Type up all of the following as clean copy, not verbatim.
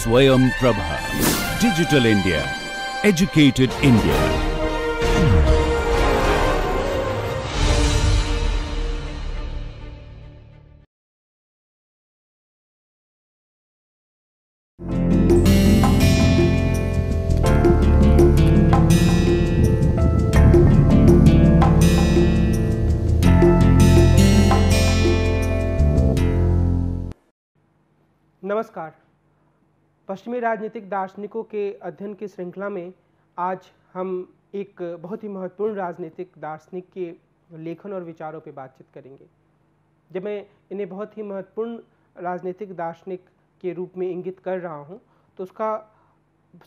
Swayam Prabha. Digital India. Educated India. नमस्कार। पश्चिमी राजनीतिक दार्शनिकों के अध्ययन की श्रृंखला में आज हम एक बहुत ही महत्वपूर्ण राजनीतिक दार्शनिक के लेखन और विचारों पर बातचीत करेंगे। जब मैं इन्हें बहुत ही महत्वपूर्ण राजनीतिक दार्शनिक के रूप में इंगित कर रहा हूं, तो उसका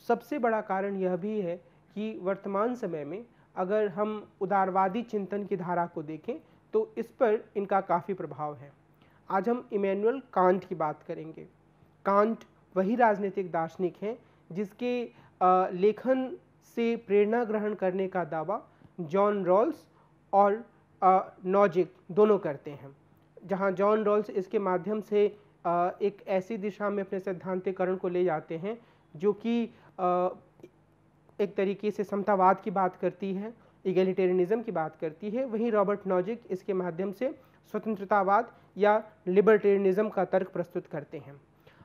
सबसे बड़ा कारण यह भी है कि वर्तमान समय में अगर हम उदारवादी चिंतन की धारा को देखें तो इस पर इनका काफ़ी प्रभाव है। आज हम इमैनुअल कांट की बात करेंगे। कांट वही राजनीतिक दार्शनिक हैं जिसके लेखन से प्रेरणा ग्रहण करने का दावा जॉन रॉल्स और नॉजिक दोनों करते हैं। जहां जॉन रॉल्स इसके माध्यम से एक ऐसी दिशा में अपने सिद्धांतीकरण को ले जाते हैं जो कि एक तरीके से समतावाद की बात करती है, इगैलिटेरियनिज्म की बात करती है। वहीं रॉबर्ट नॉजिक इसके माध्यम से स्वतंत्रतावाद या लिबर्टेरियनिज्म का तर्क प्रस्तुत करते हैं।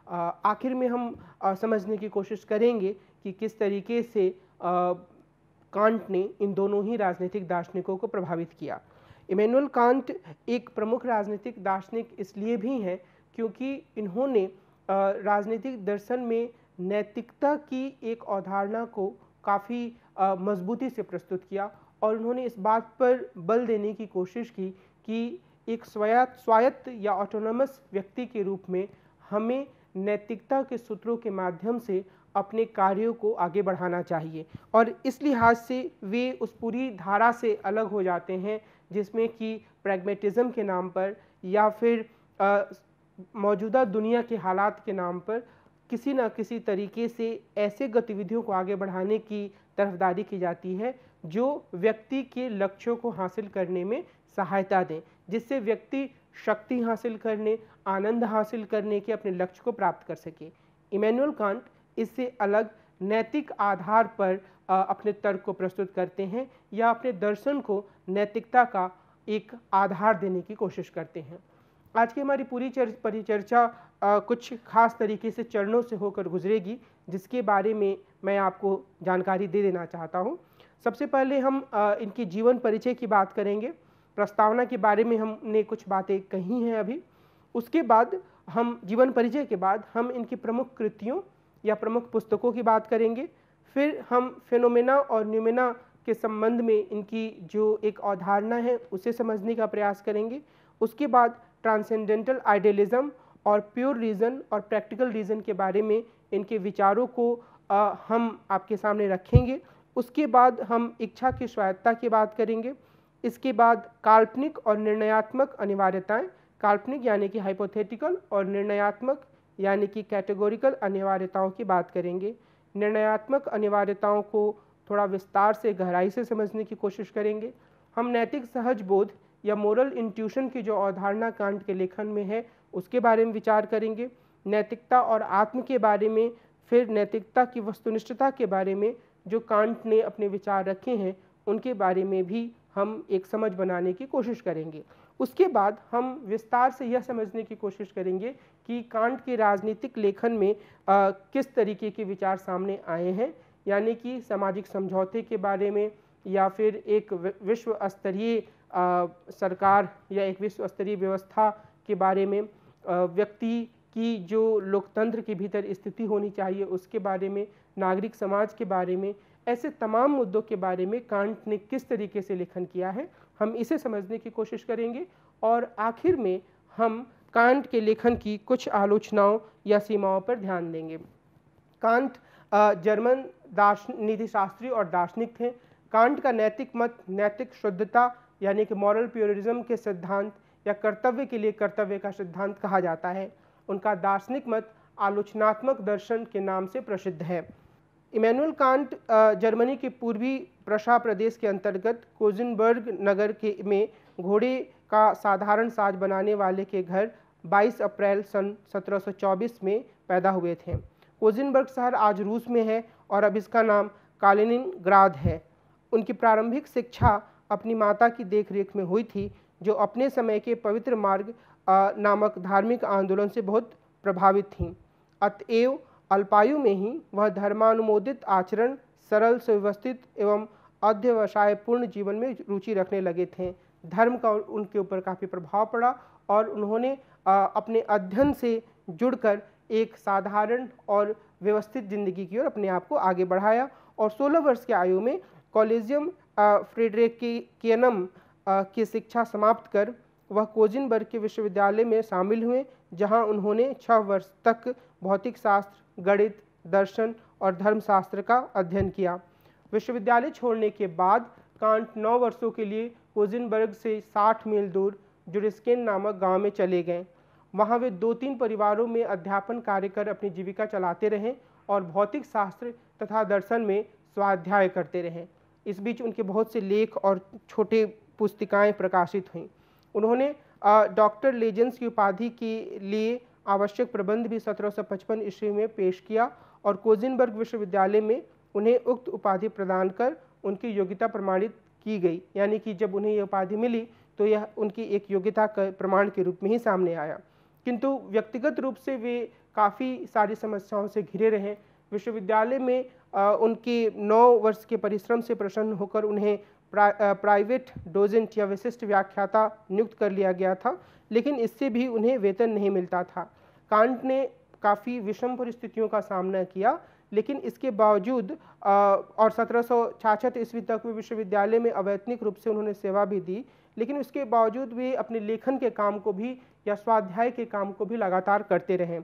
आखिर में हम समझने की कोशिश करेंगे कि किस तरीके से कांट ने इन दोनों ही राजनीतिक दार्शनिकों को प्रभावित किया। इमैनुअल कांट एक प्रमुख राजनीतिक दार्शनिक इसलिए भी हैं क्योंकि इन्होंने राजनीतिक दर्शन में नैतिकता की एक अवधारणा को काफ़ी मजबूती से प्रस्तुत किया और उन्होंने इस बात पर बल देने की कोशिश की कि एक स्वायत्त या ऑटोनोमस व्यक्ति के रूप में हमें नैतिकता के सूत्रों के माध्यम से अपने कार्यों को आगे बढ़ाना चाहिए। और इस लिहाज से वे उस पूरी धारा से अलग हो जाते हैं जिसमें कि प्रैग्मेटिज्म के नाम पर या फिर मौजूदा दुनिया के हालात के नाम पर किसी न किसी तरीके से ऐसे गतिविधियों को आगे बढ़ाने की तरफदारी की जाती है जो व्यक्ति के लक्ष्यों को हासिल करने में सहायता दें, जिससे व्यक्ति शक्ति हासिल करने, आनंद हासिल करने के अपने लक्ष्य को प्राप्त कर सके। इमैनुअल कांट इससे अलग नैतिक आधार पर अपने तर्क को प्रस्तुत करते हैं या अपने दर्शन को नैतिकता का एक आधार देने की कोशिश करते हैं। आज की हमारी पूरी परिचर्चा कुछ खास तरीके से चरणों से होकर गुजरेगी, जिसके बारे में मैं आपको जानकारी दे देना चाहता हूँ। सबसे पहले हम इनकी जीवन परिचय की बात करेंगे। प्रस्तावना के बारे में हमने कुछ बातें कही हैं अभी। उसके बाद हम जीवन परिचय के बाद हम इनकी प्रमुख कृतियों या प्रमुख पुस्तकों की बात करेंगे। फिर हम फेनोमेना और न्यूमेना के संबंध में इनकी जो एक अवधारणा है उसे समझने का प्रयास करेंगे। उसके बाद ट्रांसेंडेंटल आइडियलिज्म और प्योर रीज़न और प्रैक्टिकल रीज़न के बारे में इनके विचारों को हम आपके सामने रखेंगे। उसके बाद हम इच्छा की स्वायत्ता की बात करेंगे। इसके बाद काल्पनिक और निर्णयात्मक अनिवार्यताएं, काल्पनिक यानी कि हाइपोथेटिकल और निर्णयात्मक यानी कि कैटेगोरिकल अनिवार्यताओं की बात करेंगे। निर्णयात्मक अनिवार्यताओं को थोड़ा विस्तार से गहराई से समझने की कोशिश करेंगे। हम नैतिक सहज बोध या मोरल इंट्यूशन की जो अवधारणा कांट के लेखन में है उसके बारे में विचार करेंगे। नैतिकता और आत्म के बारे में, फिर नैतिकता की वस्तुनिष्ठता के बारे में जो कांट ने अपने विचार रखे हैं उनके बारे में भी हम एक समझ बनाने की कोशिश करेंगे। उसके बाद हम विस्तार से यह समझने की कोशिश करेंगे कि कांट के राजनीतिक लेखन में किस तरीके के विचार सामने आए हैं, यानी कि सामाजिक समझौते के बारे में या फिर एक विश्व स्तरीय सरकार या एक विश्व स्तरीय व्यवस्था के बारे में, व्यक्ति की जो लोकतंत्र के भीतर स्थिति होनी चाहिए उसके बारे में, नागरिक समाज के बारे में, ऐसे तमाम मुद्दों के बारे में कांट ने किस तरीके से लेखन किया है हम इसे समझने की कोशिश करेंगे। और आखिर में हम कांट के लेखन की कुछ आलोचनाओं या सीमाओं पर ध्यान देंगे। कांट जर्मन नीतिशास्त्री और दार्शनिक थे। कांट का नैतिक मत नैतिक शुद्धता यानी कि मॉरल प्योरिज्म के सिद्धांत या कर्तव्य के लिए कर्तव्य का सिद्धांत कहा जाता है। उनका दार्शनिक मत आलोचनात्मक दर्शन के नाम से प्रसिद्ध है। इमैनुअल कांट जर्मनी के पूर्वी प्रशा प्रदेश के अंतर्गत कोजिनबर्ग नगर के में घोड़े का साधारण साज बनाने वाले के घर 22 अप्रैल सन 1724 में पैदा हुए थे। कोजिनबर्ग शहर आज रूस में है और अब इसका नाम कालिनिनग्राद है। उनकी प्रारंभिक शिक्षा अपनी माता की देखरेख में हुई थी, जो अपने समय के पवित्र मार्ग नामक धार्मिक आंदोलन से बहुत प्रभावित थीं। अतएव अल्पायु में ही वह धर्मानुमोदित आचरण, सरल, सुव्यवस्थित एवं अध्यवसायपूर्ण जीवन में रुचि रखने लगे थे। धर्म का उनके ऊपर काफ़ी प्रभाव पड़ा और उन्होंने अपने अध्ययन से जुड़कर एक साधारण और व्यवस्थित जिंदगी की ओर अपने आप को आगे बढ़ाया और 16 वर्ष की आयु में कॉलेजियम फ्रेडरिकियनम की शिक्षा समाप्त कर वह कोजिनबर्ग के विश्वविद्यालय में शामिल हुए, जहां उन्होंने 6 वर्ष तक भौतिक शास्त्र, गणित, दर्शन और धर्मशास्त्र का अध्ययन किया। विश्वविद्यालय छोड़ने के बाद कांट 9 वर्षों के लिए कोजिनबर्ग से 60 मील दूर जुडिस्केन नामक गांव में चले गए। वहां वे 2-3 परिवारों में अध्यापन कार्य कर अपनी जीविका चलाते रहे और भौतिक शास्त्र तथा दर्शन में स्वाध्याय करते रहे। इस बीच उनके बहुत से लेख और छोटे पुस्तिकाएं प्रकाशित हुईं। उन्होंने डॉक्टर लेजेंस की उपाधि के लिए आवश्यक प्रबंध भी 1755 ईस्वी में पेश किया और कोजिनबर्ग विश्वविद्यालय में उन्हें उक्त उपाधि प्रदान कर उनकी योग्यता प्रमाणित की गई। यानी कि जब उन्हें यह उपाधि मिली तो यह उनकी एक योग्यता का प्रमाण के रूप में ही सामने आया। किंतु व्यक्तिगत रूप से वे काफ़ी सारी समस्याओं से घिरे रहे। विश्वविद्यालय में उनके 9 वर्ष के परिश्रम से प्रसन्न होकर उन्हें प्राइवेट डोजेंट या विशिष्ट व्याख्याता नियुक्त कर लिया गया था, लेकिन इससे भी उन्हें वेतन नहीं मिलता था। कांट ने काफ़ी विषम परिस्थितियों का सामना किया, लेकिन इसके बावजूद और 1766 ईस्वी तक वे विश्वविद्यालय में अवैतनिक रूप से उन्होंने सेवा भी दी, लेकिन उसके बावजूद वे अपने लेखन के काम को भी या स्वाध्याय के काम को भी लगातार करते रहे।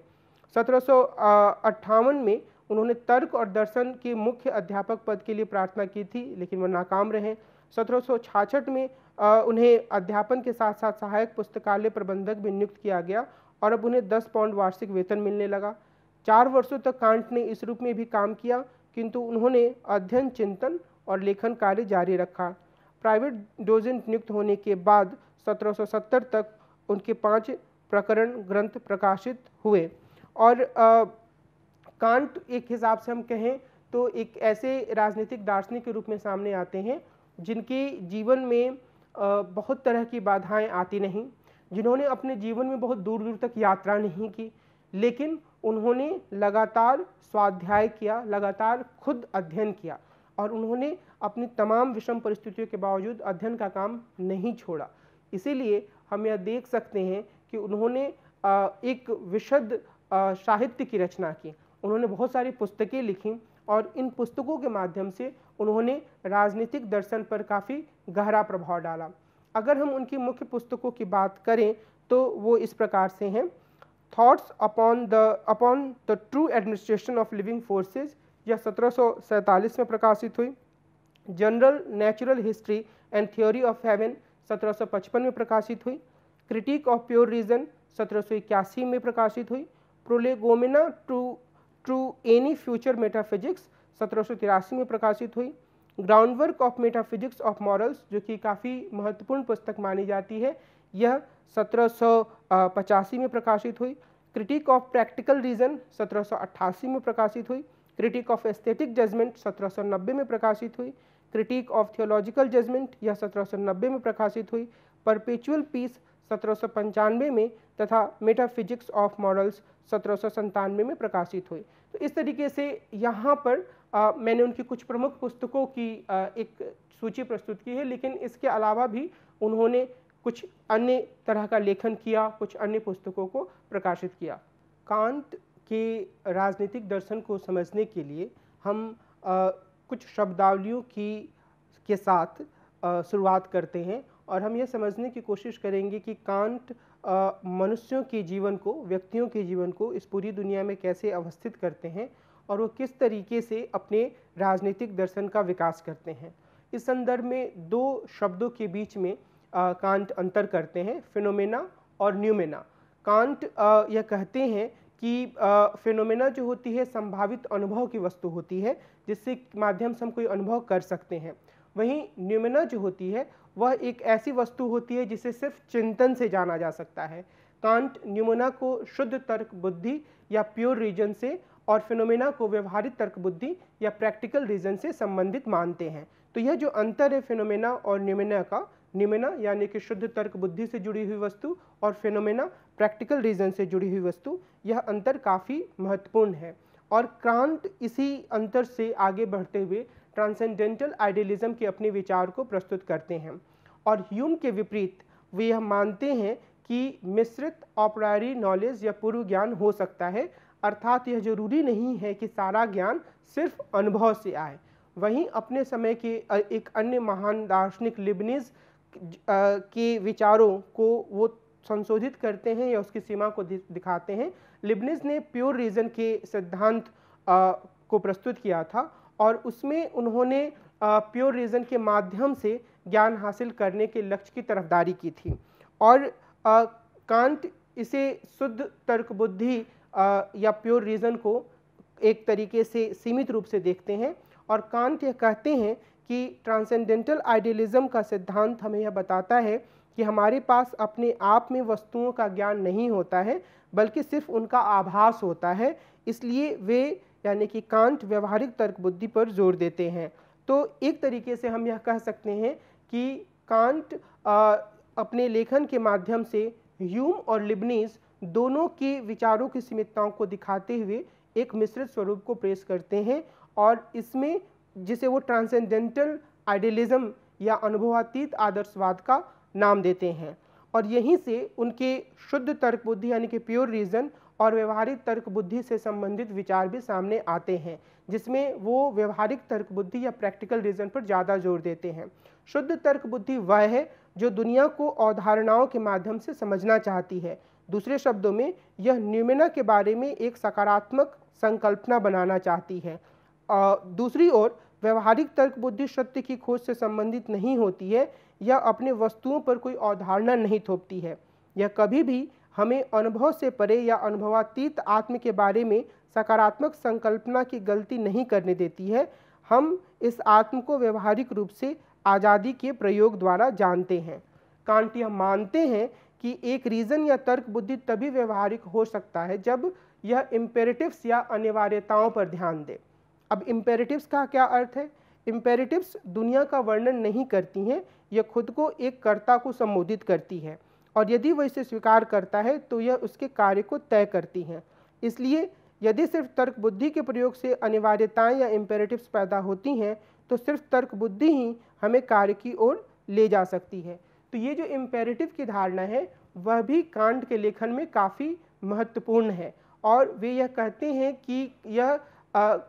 1758 में उन्होंने तर्क और दर्शन के मुख्य अध्यापक पद के लिए प्रार्थना की थी, लेकिन वह नाकाम रहे। 1766 में उन्हें अध्यापन के साथ साथ सहायक पुस्तकालय प्रबंधक भी नियुक्त किया गया और अब उन्हें 10 पाउंड वार्षिक वेतन मिलने लगा। 4 वर्षों तक कांट ने इस रूप में भी काम किया, किंतु उन्होंने अध्ययन, चिंतन और लेखन कार्य जारी रखा। प्राइवेट डोजेंट नियुक्त होने के बाद 1770 तक उनके 5 प्रकरण ग्रंथ प्रकाशित हुए और कांट एक हिसाब से हम कहें तो एक ऐसे राजनीतिक दार्शनिक के रूप में सामने आते हैं जिनके जीवन में बहुत तरह की बाधाएं आती नहीं, जिन्होंने अपने जीवन में बहुत दूर दूर तक यात्रा नहीं की, लेकिन उन्होंने लगातार स्वाध्याय किया, लगातार खुद अध्ययन किया और उन्होंने अपनी तमाम विषम परिस्थितियों के बावजूद अध्ययन का काम नहीं छोड़ा। इसीलिए हम यह देख सकते हैं कि उन्होंने एक विशद साहित्य की रचना की। उन्होंने बहुत सारी पुस्तकें लिखीं और इन पुस्तकों के माध्यम से उन्होंने राजनीतिक दर्शन पर काफ़ी गहरा प्रभाव डाला। अगर हम उनकी मुख्य पुस्तकों की बात करें तो वो इस प्रकार से हैं। Thoughts upon the true administration of living forces, यह 1747 में प्रकाशित हुई। General natural history and theory of haven 1755 में प्रकाशित हुई। क्रिटिक ऑफ प्योर रीजन 1781 में प्रकाशित हुई। प्रोलेगोमिना टू एनी फ्यूचर मेटाफिजिक्स 1783 में प्रकाशित हुई। Groundwork of metaphysics of morals, जो कि काफ़ी महत्वपूर्ण पुस्तक मानी जाती है, यह 1785 में प्रकाशित हुई। क्रिटिक ऑफ प्रैक्टिकल रीजन 1788 में प्रकाशित हुई। क्रिटिक ऑफ एस्थेटिक जजमेंट 1790 में प्रकाशित हुई। क्रिटिक ऑफ थियोलॉजिकल जजमेंट यह 1790 में प्रकाशित हुई। परपेचुअल पीस 1795 में तथा मेटाफिजिक्स ऑफ मॉरल्स 1797 में प्रकाशित हुई। तो इस तरीके से यहाँ पर मैंने उनकी कुछ प्रमुख पुस्तकों की एक सूची प्रस्तुत की है, लेकिन इसके अलावा भी उन्होंने कुछ अन्य तरह का लेखन किया, कुछ अन्य पुस्तकों को प्रकाशित किया। कांट के राजनीतिक दर्शन को समझने के लिए हम कुछ शब्दावलियों के साथ शुरुआत करते हैं और हम ये समझने की कोशिश करेंगे कि कांट मनुष्यों के जीवन को, व्यक्तियों के जीवन को इस पूरी दुनिया में कैसे अवस्थित करते हैं और वो किस तरीके से अपने राजनीतिक दर्शन का विकास करते हैं। इस संदर्भ में 2 शब्दों के बीच में कांट अंतर करते हैं, फिनोमेना और न्यूमेना। कांट यह कहते हैं कि फिनोमेना जो होती है संभावित अनुभव की वस्तु होती है, जिससे माध्यम से हम कोई अनुभव कर सकते हैं। वहीं न्यूमेना जो होती है वह एक ऐसी वस्तु होती है जिसे सिर्फ चिंतन से जाना जा सकता है। कांट न्यूमेना को शुद्ध तर्क बुद्धि या प्योर रीजन से और फिनोमेना को व्यवहारिक तर्क बुद्धि या प्रैक्टिकल रीजन से संबंधित मानते हैं। तो यह जो अंतर है फिनोमेना और न्यूमेना का, न्यूमेना यानी कि शुद्ध तर्क बुद्धि से जुड़ी हुई वस्तु और फिनोमेना प्रैक्टिकल रीजन से जुड़ी हुई वस्तु, यह अंतर काफ़ी महत्वपूर्ण है। और कांट इसी अंतर से आगे बढ़ते हुए ट्रांसेंडेंटल आइडियलिज्म के अपने विचार को प्रस्तुत करते हैं। और ह्यूम के विपरीत वे यह मानते हैं कि मिश्रित ऑपरारी नॉलेज या पूर्व ज्ञान हो सकता है, अर्थात यह जरूरी नहीं है कि सारा ज्ञान सिर्फ अनुभव से आए। वहीं अपने समय के एक अन्य महान दार्शनिक लिबनिज के विचारों को वो संशोधित करते हैं या उसकी सीमा को दिखाते हैं। लिबनिज ने प्योर रीजन के सिद्धांत को प्रस्तुत किया था और उसमें उन्होंने प्योर रीजन के माध्यम से ज्ञान हासिल करने के लक्ष्य की तरफदारी की थी। और कांट इसे शुद्ध तर्क बुद्धि या प्योर रीजन को एक तरीके से सीमित रूप से देखते हैं। और कांट यह कहते हैं कि ट्रांसेंडेंटल आइडियलिज्म का सिद्धांत हमें यह बताता है कि हमारे पास अपने आप में वस्तुओं का ज्ञान नहीं होता है, बल्कि सिर्फ उनका आभास होता है। इसलिए वे यानी कि कांट व्यवहारिक तर्क बुद्धि पर जोर देते हैं। तो एक तरीके से हम यह कह सकते हैं कि कांट अपने लेखन के माध्यम से ह्यूम और लिबनीज दोनों के विचारों की सीमितताओं को दिखाते हुए एक मिश्रित स्वरूप को पेश करते हैं और इसमें जिसे वो ट्रांसेंडेंटल आइडियलिज्म या अनुभवातीत आदर्शवाद का नाम देते हैं। और यहीं से उनके शुद्ध तर्क बुद्धि यानी कि प्योर रीजन और व्यवहारिक तर्क बुद्धि से संबंधित विचार भी सामने आते हैं, जिसमें वो व्यवहारिक तर्क बुद्धि या प्रैक्टिकल रीजन पर ज़्यादा जोर देते हैं। शुद्ध तर्क बुद्धि वह है जो दुनिया को अवधारणाओं के माध्यम से समझना चाहती है। दूसरे शब्दों में यह न्यूमेना के बारे में एक सकारात्मक संकल्पना बनाना चाहती है। दूसरी ओर व्यवहारिक तर्क बुद्धि सत्य की खोज से संबंधित नहीं होती है या अपने वस्तुओं पर कोई अवधारणा नहीं थोपती है। यह कभी भी हमें अनुभव से परे या अनुभवातीत आत्म के बारे में सकारात्मक संकल्पना की गलती नहीं करने देती है। हम इस आत्म को व्यवहारिक रूप से आज़ादी के प्रयोग द्वारा जानते हैं। कांट यह मानते हैं कि एक रीजन या तर्क बुद्धि तभी व्यवहारिक हो सकता है जब यह इम्पेरेटिव्स या अनिवार्यताओं पर ध्यान दे। अब इम्पेरेटिव्स का क्या अर्थ है? इम्पेरेटिव्स दुनिया का वर्णन नहीं करती हैं, यह खुद को एक कर्ता को संबोधित करती है और यदि वह इसे स्वीकार करता है तो यह उसके कार्य को तय करती हैं। इसलिए यदि सिर्फ तर्क बुद्धि के प्रयोग से अनिवार्यताएं या इम्पेरेटिव्स पैदा होती हैं तो सिर्फ तर्क बुद्धि ही हमें कार्य की ओर ले जा सकती है। तो ये जो इम्पेरेटिव की धारणा है वह भी कांट के लेखन में काफ़ी महत्वपूर्ण है और वे यह कहते हैं कि यह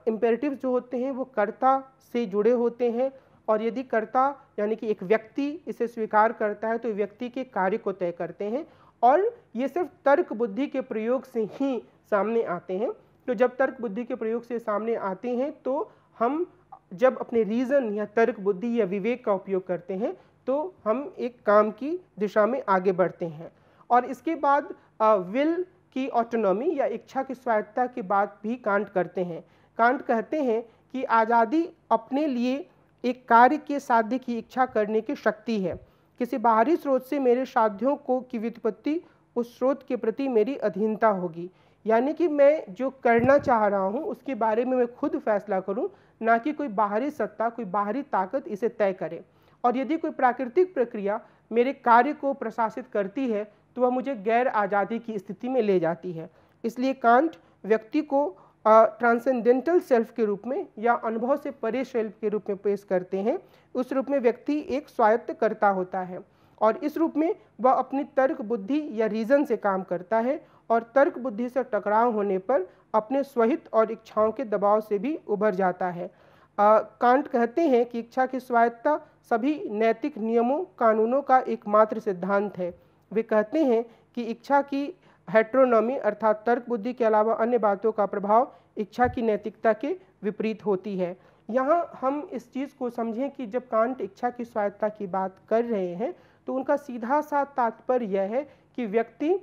इम्पेरेटिव जो होते हैं वो कर्ता से जुड़े होते हैं और यदि कर्ता यानी कि एक व्यक्ति इसे स्वीकार करता है तो व्यक्ति के कार्य को तय करते हैं और ये सिर्फ तर्क बुद्धि के प्रयोग से ही सामने आते हैं। तो जब तर्क बुद्धि के प्रयोग से सामने आते हैं तो हम जब अपने रीज़न या तर्क बुद्धि या विवेक का उपयोग करते हैं तो हम एक काम की दिशा में आगे बढ़ते हैं। और इसके बाद विल की ऑटोनॉमी या इच्छा की स्वायत्तता की बात भी कांट करते हैं। कांट कहते हैं कि आज़ादी अपने लिए एक कार्य के साध्य की इच्छा करने की शक्ति है। किसी बाहरी स्रोत से मेरे साध्यों को की व्युत्पत्ति उस स्रोत के प्रति मेरी अधीनता होगी, यानी कि मैं जो करना चाह रहा हूँ उसके बारे में मैं खुद फैसला करूँ, ना कि कोई बाहरी सत्ता कोई बाहरी ताकत इसे तय करे। और यदि कोई प्राकृतिक प्रक्रिया मेरे कार्य को प्रशासित करती है तो वह मुझे गैर आज़ादी की स्थिति में ले जाती है। इसलिए कांट व्यक्ति को ट्रांसेंडेंटल सेल्फ के रूप में या अनुभव से परे सेल्फ के रूप में पेश करते हैं। उस रूप में व्यक्ति एक स्वायत्त कर्ता होता है और इस रूप में वह अपनी तर्क बुद्धि या रीजन से काम करता है और तर्क बुद्धि से टकराव होने पर अपने स्वहित और इच्छाओं के दबाव से भी उभर जाता है। कांट कहते हैं कि इच्छा की स्वायत्तता सभी नैतिक नियमों कानूनों का एकमात्र सिद्धांत है। वे कहते हैं कि इच्छा की हेट्रोनॉमी अर्थात तर्क बुद्धि के अलावा अन्य बातों का प्रभाव इच्छा की नैतिकता के विपरीत होती है। यहाँ हम इस चीज़ को समझें कि जब कांट इच्छा की स्वायत्तता की बात कर रहे हैं तो उनका सीधा सा तात्पर्य यह है कि व्यक्ति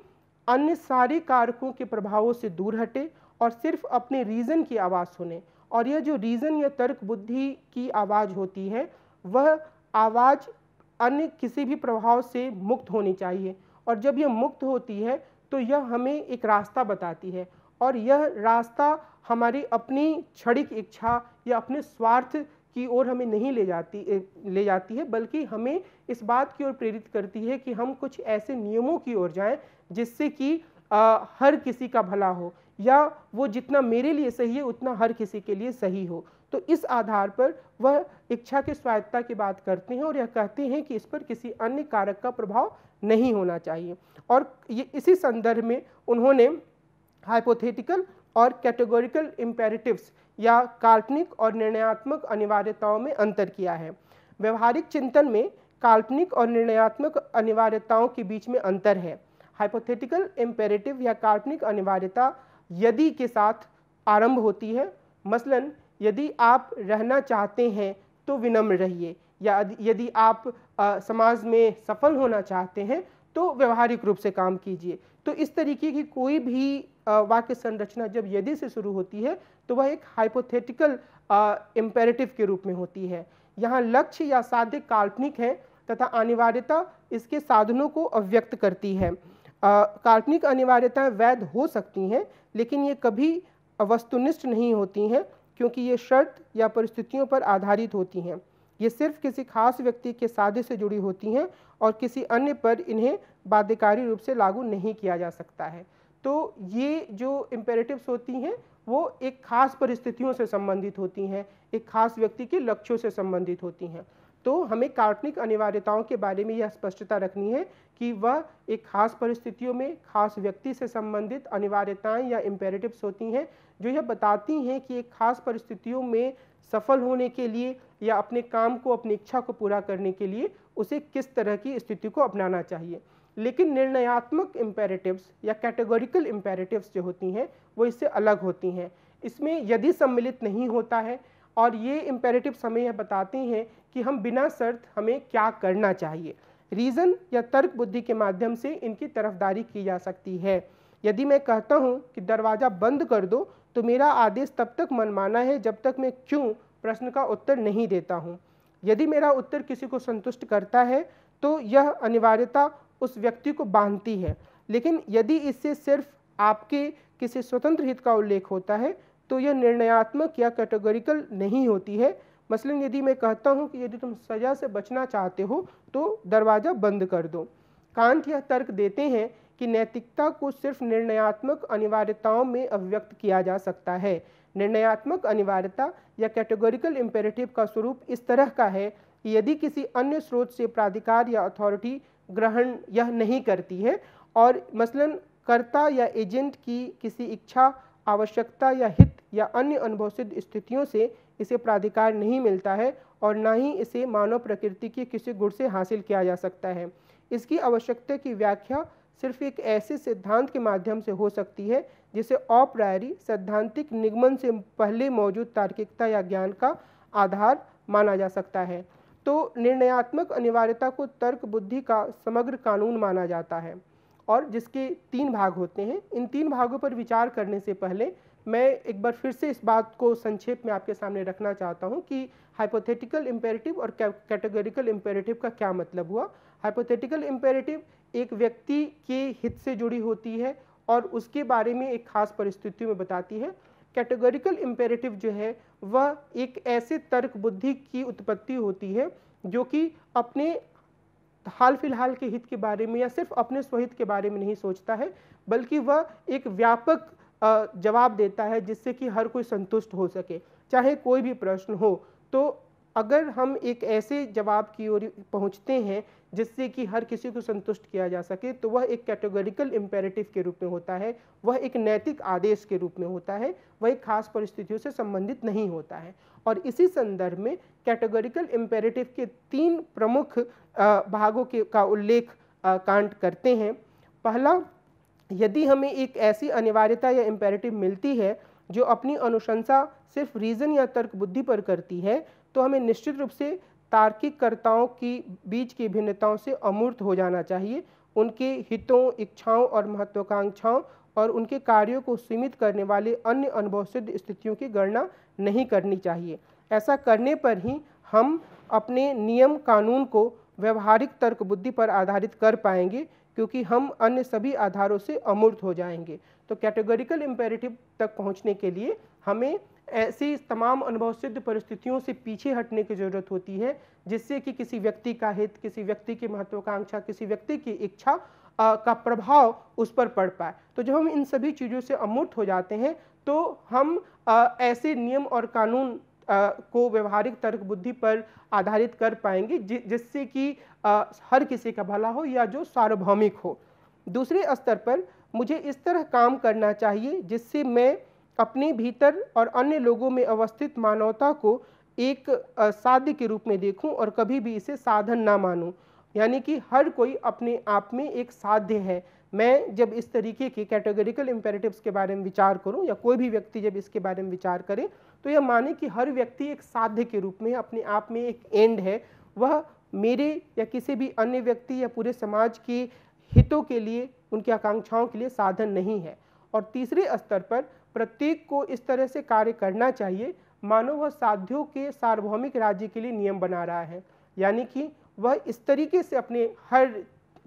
अन्य सारे कारकों के प्रभावों से दूर हटे और सिर्फ अपने रीज़न की आवाज़ सुने। और यह जो रीज़न या तर्क बुद्धि की आवाज़ होती है वह आवाज़ अन्य किसी भी प्रभाव से मुक्त होनी चाहिए और जब यह मुक्त होती है तो यह हमें एक रास्ता बताती है और यह रास्ता हमारी अपनी क्षणिक इच्छा या अपने स्वार्थ की ओर हमें नहीं ले जाती है, बल्कि हमें इस बात की ओर प्रेरित करती है कि हम कुछ ऐसे नियमों की ओर जाएं जिससे कि हर किसी का भला हो, या वो जितना मेरे लिए सही है उतना हर किसी के लिए सही हो। तो इस आधार पर वह इच्छा की स्वायत्तता की बात करते हैं और यह कहते हैं कि इस पर किसी अन्य कारक का प्रभाव नहीं होना चाहिए। और ये इसी संदर्भ में उन्होंने हाइपोथेटिकल और कैटेगोरिकल इम्पेरेटिव्स या काल्पनिक और निर्णयात्मक अनिवार्यताओं में अंतर किया है। व्यवहारिक चिंतन में काल्पनिक और निर्णयात्मक अनिवार्यताओं के बीच में अंतर है। हाइपोथेटिकल इम्पेरेटिव या काल्पनिक अनिवार्यता यदि के साथ आरंभ होती है, मसलन यदि आप रहना चाहते हैं तो विनम्र रहिए, या यदि आप समाज में सफल होना चाहते हैं तो व्यवहारिक रूप से काम कीजिए। तो इस तरीके की कोई भी वाक्य संरचना जब यदि से शुरू होती है तो वह एक हाइपोथेटिकल इम्पेरेटिव के रूप में होती है। यहाँ लक्ष्य या साध्य काल्पनिक है तथा अनिवार्यता इसके साधनों को अव्यक्त करती है। काल्पनिक अनिवार्यताएं वैध हो सकती हैं, लेकिन ये कभी वस्तुनिष्ठ नहीं होती हैं, क्योंकि ये शर्त या परिस्थितियों पर आधारित होती हैं। ये सिर्फ किसी खास व्यक्ति के साध्य से जुड़ी होती हैं और किसी अन्य पर इन्हें बाध्यकारी रूप से लागू नहीं किया जा सकता है। तो ये जो इम्पेरेटिव्स होती हैं वो एक खास परिस्थितियों से संबंधित होती हैं, एक खास व्यक्ति के लक्ष्यों से संबंधित होती हैं। तो हमें काल्पनिक अनिवार्यताओं के बारे में यह स्पष्टता रखनी है कि वह एक खास परिस्थितियों में खास व्यक्ति से संबंधित अनिवार्यताएं या इम्पेरेटिव्स होती हैं, जो यह बताती हैं कि एक खास परिस्थितियों में सफल होने के लिए या अपने काम को, अपनी इच्छा को पूरा करने के लिए उसे किस तरह की स्थिति को अपनाना चाहिए। लेकिन निर्णयात्मक इम्पेरेटिव्स या कैटेगोरिकल इम्पेरेटिव्स जो होती हैं वो इससे अलग होती हैं। इसमें यदि सम्मिलित नहीं होता है और ये इम्पेरेटिव्स हमें यह बताते हैं कि हम बिना शर्त हमें क्या करना चाहिए। रीज़न या तर्क बुद्धि के माध्यम से इनकी तरफदारी की जा सकती है। यदि मैं कहता हूँ कि दरवाज़ा बंद कर दो तो मेरा आदेश तब तक मनमाना है जब तक मैं क्यों प्रश्न का उत्तर नहीं देता हूँ। यदि मेरा उत्तर किसी को संतुष्ट करता है तो यह अनिवार्यता उस व्यक्ति को बांधती है, लेकिन यदि इससे सिर्फ आपके किसी स्वतंत्र हित का उल्लेख होता है तो यह निर्णयात्मक या कैटेगोरिकल नहीं होती है। मसलन यदि मैं कहता हूँ कि यदि तुम सजा से बचना चाहते हो तो दरवाज़ा बंद कर दो। कांट यह तर्क देते हैं कि नैतिकता को सिर्फ निर्णयात्मक अनिवार्यताओं में अभिव्यक्त किया जा सकता है। निर्णयात्मक अनिवार्यता या कैटेगोरिकल इम्पेरेटिव का स्वरूप इस तरह का है कि यदि किसी अन्य स्रोत से प्राधिकार या अथॉरिटी ग्रहण यह नहीं करती है और मसलन कर्ता या एजेंट की किसी इच्छा, आवश्यकता या हित या अन्य अनुभवसिद्ध स्थितियों से इसे प्राधिकार नहीं मिलता है और न ही इसे मानव प्रकृति के किसी गुण से हासिल किया जा सकता है। इसकी आवश्यकता की व्याख्या सिर्फ एक ऐसे सिद्धांत के माध्यम से हो सकती है जिसे अप्रायरी सैद्धांतिक निगमन से पहले मौजूद तार्किकता या ज्ञान का आधार माना जा सकता है। तो निर्णयात्मक अनिवार्यता को तर्क बुद्धि का समग्र कानून माना जाता है और जिसके 3 भाग होते हैं। इन 3 भागों पर विचार करने से पहले मैं एक बार फिर से इस बात को संक्षेप में आपके सामने रखना चाहता हूं कि हाइपोथेटिकल इम्पेरेटिव और कैटेगोरिकल इम्पेरेटिव का क्या मतलब हुआ। हाइपोथेटिकल इम्पेरेटिव एक व्यक्ति के हित से जुड़ी होती है और उसके बारे में एक खास परिस्थितियों में बताती है। कैटेगोरिकल इम्पेरेटिव जो है वह एक ऐसे तर्क बुद्धि की उत्पत्ति होती है जो कि अपने हाल फिलहाल के हित के बारे में या सिर्फ अपने स्वहित के बारे में नहीं सोचता है, बल्कि वह एक व्यापक जवाब देता है जिससे कि हर कोई संतुष्ट हो सके, चाहे कोई भी प्रश्न हो। तो अगर हम एक ऐसे जवाब की ओर पहुंचते हैं जिससे कि हर किसी को संतुष्ट किया जा सके तो वह एक कैटेगोरिकल इम्पेरेटिव के रूप में होता है, वह एक नैतिक आदेश के रूप में होता है, वह एक खास परिस्थितियों से संबंधित नहीं होता है। और इसी संदर्भ में कैटेगोरिकल इम्पेरेटिव के 3 प्रमुख भागों का उल्लेख कांट करते हैं। पहला, यदि हमें एक ऐसी अनिवार्यता या इम्पेरेटिव मिलती है जो अपनी अनुशंसा सिर्फ रीज़न या तर्क बुद्धि पर करती है तो हमें निश्चित रूप से तार्किक कर्ताओं की बीच की भिन्नताओं से अमूर्त हो जाना चाहिए। उनके हितों, इच्छाओं और महत्वाकांक्षाओं और उनके कार्यों को सीमित करने वाले अन्य अनुभवसिद्ध स्थितियों की गणना नहीं करनी चाहिए। ऐसा करने पर ही हम अपने नियम कानून को व्यवहारिक तर्क बुद्धि पर आधारित कर पाएंगे, क्योंकि हम अन्य सभी आधारों से अमूर्त हो जाएंगे। तो कैटेगोरिकल इम्पेरेटिव तक पहुंचने के लिए हमें ऐसी तमाम अनुभव सिद्ध परिस्थितियों से पीछे हटने की ज़रूरत होती है, जिससे कि किसी व्यक्ति का हित, किसी व्यक्ति की महत्वाकांक्षा, किसी व्यक्ति की इच्छा का प्रभाव उस पर पड़ पाए। तो जब हम इन सभी चीज़ों से अमूर्त हो जाते हैं तो हम ऐसे नियम और कानून को व्यवहारिक तर्क बुद्धि पर आधारित कर पाएंगे जिससे कि हर किसी का भला हो या जो सार्वभौमिक हो। दूसरे स्तर पर मुझे इस तरह काम करना चाहिए जिससे मैं अपने भीतर और अन्य लोगों में अवस्थित मानवता को एक साध्य के रूप में देखूं और कभी भी इसे साधन ना मानूं। यानी कि हर कोई अपने आप में एक साध्य है। मैं जब इस तरीके के कैटेगोरिकल इम्पेरेटिव्स के बारे में विचार करूं या कोई भी व्यक्ति जब इसके बारे में विचार करे तो यह माने कि हर व्यक्ति एक साध्य के रूप में अपने आप में एक एंड है, वह मेरे या किसी भी अन्य व्यक्ति या पूरे समाज के हितों के लिए, उनकी आकांक्षाओं के लिए साधन नहीं है। और तीसरे स्तर पर प्रत्येक को इस तरह से कार्य करना चाहिए मानो वह साध्यों के सार्वभौमिक राज्य के लिए नियम बना रहा है। यानी कि वह इस तरीके से अपने हर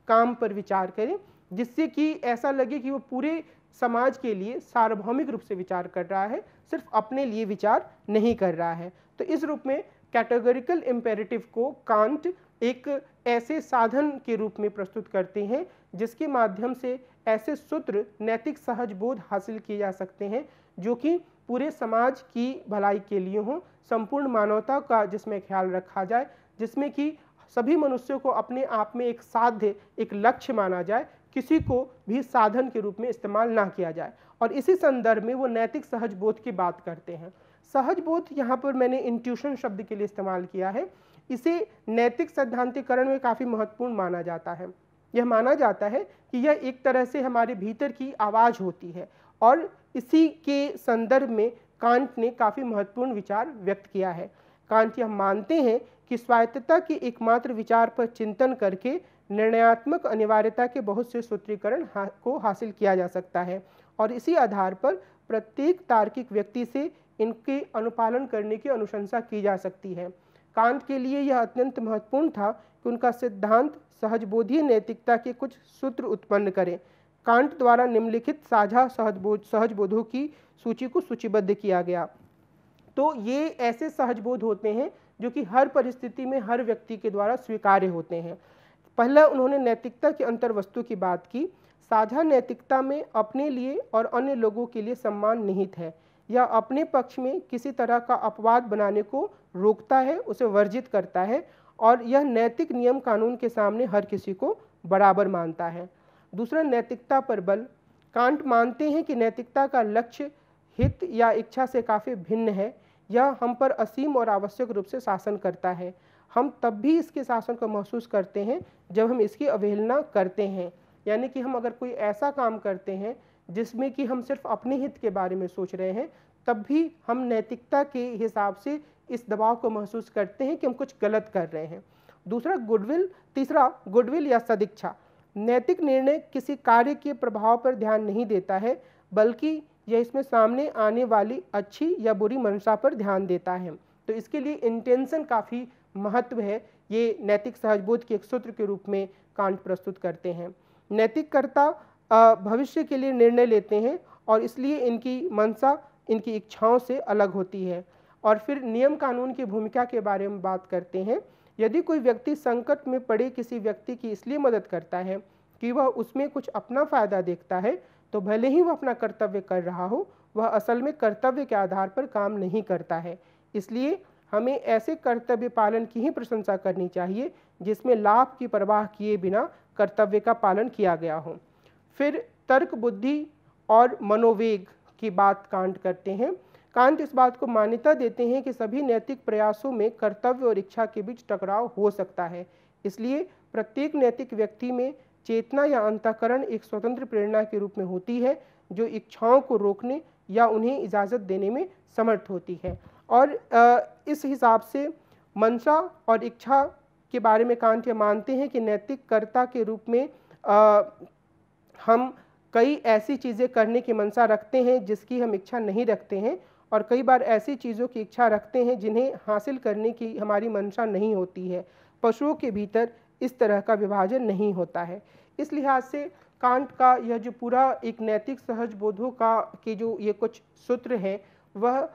काम पर विचार करे जिससे कि ऐसा लगे कि वह पूरे समाज के लिए सार्वभौमिक रूप से विचार कर रहा है, सिर्फ अपने लिए विचार नहीं कर रहा है। तो इस रूप में कैटेगोरिकल इम्पेरेटिव को कांट एक ऐसे साधन के रूप में प्रस्तुत करते हैं जिसके माध्यम से ऐसे सूत्र नैतिक सहज बोध हासिल किए जा सकते हैं जो कि पूरे समाज की भलाई के लिए हों, संपूर्ण मानवता का जिसमें ख्याल रखा जाए, जिसमें कि सभी मनुष्यों को अपने आप में एक साध्य, एक लक्ष्य माना जाए, किसी को भी साधन के रूप में इस्तेमाल ना किया जाए। और इसी संदर्भ में वो नैतिक सहज बोध की बात करते हैं। सहज बोध यहाँ पर मैंने इंट्यूशन शब्द के लिए इस्तेमाल किया है। इसे नैतिक सैद्धांतिकरण में काफ़ी महत्वपूर्ण माना जाता है। यह माना जाता है कि यह एक तरह से हमारे भीतर की आवाज़ होती है और इसी के संदर्भ में कांट ने काफ़ी महत्वपूर्ण विचार व्यक्त किया है। कांट यह मानते हैं कि स्वायत्तता के एकमात्र विचार पर चिंतन करके निर्णयात्मक अनिवार्यता के बहुत से सूत्रीकरण को हासिल किया जा सकता है और इसी आधार पर प्रत्येक तार्किक व्यक्ति से इनके अनुपालन करने की अनुशंसा की जा सकती है। कांट के लिए यह अत्यंत महत्वपूर्ण था कि उनका सिद्धांत सहजबोधीय नैतिकता के कुछ सूत्र उत्पन्न करें। कांट द्वारा निम्नलिखित साझा सहजबोधों की सूची को सूचीबद्ध किया गया। तो ये ऐसे सहजबोध होते हैं जो कि हर परिस्थिति में हर व्यक्ति के द्वारा स्वीकार्य होते हैं। पहला उन्होंने नैतिकता की अंतर्वस्तु की बात की। साझा नैतिकता में अपने लिए और अन्य लोगों के लिए सम्मान निहित है। यह अपने पक्ष में किसी तरह का अपवाद बनाने को रोकता है, उसे वर्जित करता है और यह नैतिक नियम कानून के सामने हर किसी को बराबर मानता है। दूसरा, नैतिकता पर बल। कांट मानते हैं कि नैतिकता का लक्ष्य हित या इच्छा से काफ़ी भिन्न है। यह हम पर असीम और आवश्यक रूप से शासन करता है। हम तब भी इसके शासन को महसूस करते हैं जब हम इसकी अवहेलना करते हैं। यानी कि हम अगर कोई ऐसा काम करते हैं जिसमें कि हम सिर्फ अपने हित के बारे में सोच रहे हैं, तब भी हम नैतिकता के हिसाब से इस दबाव को महसूस करते हैं कि हम कुछ गलत कर रहे हैं। दूसरा, गुडविल। तीसरा, गुडविल या सदिच्छा। नैतिक निर्णय किसी कार्य के प्रभाव पर ध्यान नहीं देता है, बल्कि यह इसमें सामने आने वाली अच्छी या बुरी मंशा पर ध्यान देता है। तो इसके लिए इंटेंशन काफ़ी महत्व है। ये नैतिक सहजबोध के एक सूत्र के रूप में कांट प्रस्तुत करते हैं। नैतिककर्ता भविष्य के लिए निर्णय लेते हैं और इसलिए इनकी मंशा इनकी इच्छाओं से अलग होती है। और फिर नियम कानून की भूमिका के बारे में बात करते हैं। यदि कोई व्यक्ति संकट में पड़े किसी व्यक्ति की इसलिए मदद करता है कि वह उसमें कुछ अपना फ़ायदा देखता है, तो भले ही वह अपना कर्तव्य कर रहा हो, वह असल में कर्तव्य के आधार पर काम नहीं करता है। इसलिए हमें ऐसे कर्तव्य पालन की ही प्रशंसा करनी चाहिए जिसमें लाभ की परवाह किए बिना कर्तव्य का पालन किया गया हो। फिर तर्क बुद्धि और मनोवेग की बात कांट करते हैं। कांट इस बात को मान्यता देते हैं कि सभी नैतिक प्रयासों में कर्तव्य और इच्छा के बीच टकराव हो सकता है। इसलिए प्रत्येक नैतिक व्यक्ति में चेतना या अंतःकरण एक स्वतंत्र प्रेरणा के रूप में होती है जो इच्छाओं को रोकने या उन्हें इजाज़त देने में समर्थ होती है। और इस हिसाब से मंशा और इच्छा के बारे में कांट ये मानते हैं कि नैतिक कर्ता के रूप में हम कई ऐसी चीज़ें करने की मंशा रखते हैं जिसकी हम इच्छा नहीं रखते हैं, और कई बार ऐसी चीज़ों की इच्छा रखते हैं जिन्हें हासिल करने की हमारी मंशा नहीं होती है। पशुओं के भीतर इस तरह का विभाजन नहीं होता है। इस लिहाज से कांट का यह जो पूरा एक नैतिक सहज बोधों का के जो ये कुछ सूत्र हैं वह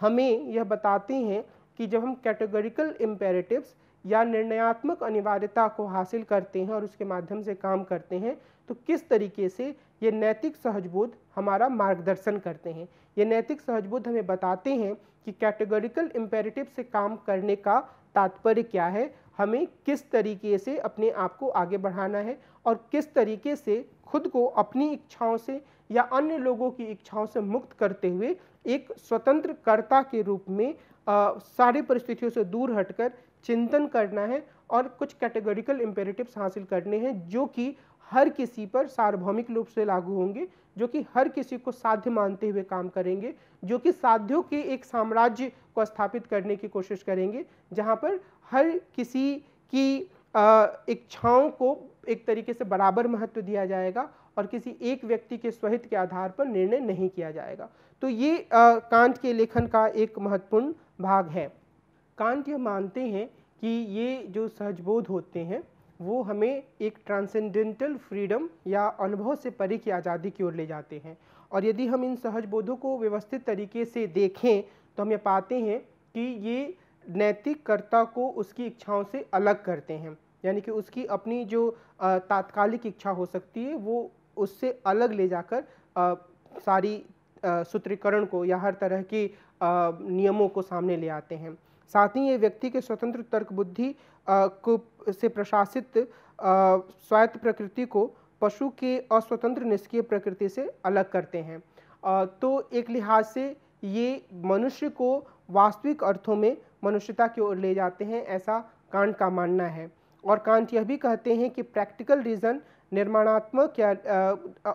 हमें यह बताते हैं कि जब हम कैटेगोरिकल इम्पेरेटिव्स या निर्णयात्मक अनिवार्यता को हासिल करते हैं और उसके माध्यम से काम करते हैं तो किस तरीके से ये नैतिक सहजबोध हमारा मार्गदर्शन करते हैं। ये नैतिक सहजबोध हमें बताते हैं कि कैटेगोरिकल इम्पेरेटिव से काम करने का तात्पर्य क्या है, हमें किस तरीके से अपने आप को आगे बढ़ाना है और किस तरीके से खुद को अपनी इच्छाओं से या अन्य लोगों की इच्छाओं से मुक्त करते हुए एक स्वतंत्र कर्ता के रूप में सारी परिस्थितियों से दूर हटकर चिंतन करना है और कुछ कैटेगोरिकल इम्पेरेटिव्स हासिल करने हैं जो कि हर किसी पर सार्वभौमिक रूप से लागू होंगे, जो कि हर किसी को साध्य मानते हुए काम करेंगे, जो कि साध्यों के एक साम्राज्य को स्थापित करने की कोशिश करेंगे जहां पर हर किसी की इच्छाओं को एक तरीके से बराबर महत्व दिया जाएगा और किसी एक व्यक्ति के स्वहित के आधार पर निर्णय नहीं किया जाएगा। तो ये कांट के लेखन का एक महत्वपूर्ण भाग है। कांट यह मानते हैं कि ये जो सहजबोध होते हैं वो हमें एक ट्रांसेंडेंटल फ्रीडम या अनुभव से परे की आज़ादी की ओर ले जाते हैं और यदि हम इन सहजबोधों को व्यवस्थित तरीके से देखें तो हम ये पाते हैं कि ये नैतिक कर्ता को उसकी इच्छाओं से अलग करते हैं, यानी कि उसकी अपनी जो तात्कालिक इच्छा हो सकती है वो उससे अलग ले जाकर सारी सूत्रीकरण को या हर तरह की नियमों को सामने ले आते हैं। साथ ही ये व्यक्ति के स्वतंत्र तर्क बुद्धि को से प्रशासित स्वायत्त प्रकृति को पशु के अस्वतंत्र निष्क्रिय प्रकृति से अलग करते हैं। तो एक लिहाज से ये मनुष्य को वास्तविक अर्थों में मनुष्यता की ओर ले जाते हैं, ऐसा कांट का मानना है। और कांट यह भी कहते हैं कि प्रैक्टिकल रीज़न निर्माणात्मक या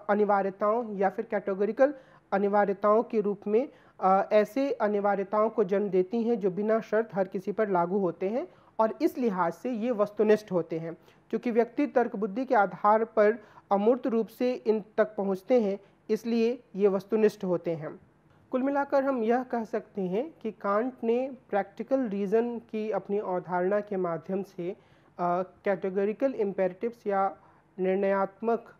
अनिवार्यताओं या फिर कैटेगोरिकल अनिवार्यताओं के रूप में ऐसे अनिवार्यताओं को जन्म देती हैं जो बिना शर्त हर किसी पर लागू होते हैं और इस लिहाज से ये वस्तुनिष्ठ होते हैं। क्योंकि व्यक्ति तर्क बुद्धि के आधार पर अमूर्त रूप से इन तक पहुँचते हैं इसलिए ये वस्तुनिष्ठ होते हैं। कुल मिलाकर हम यह कह सकते हैं कि कांट ने प्रैक्टिकल रीज़न की अपनी अवधारणा के माध्यम से कैटेगोरिकल इम्पेरेटिव्स या निर्णयात्मक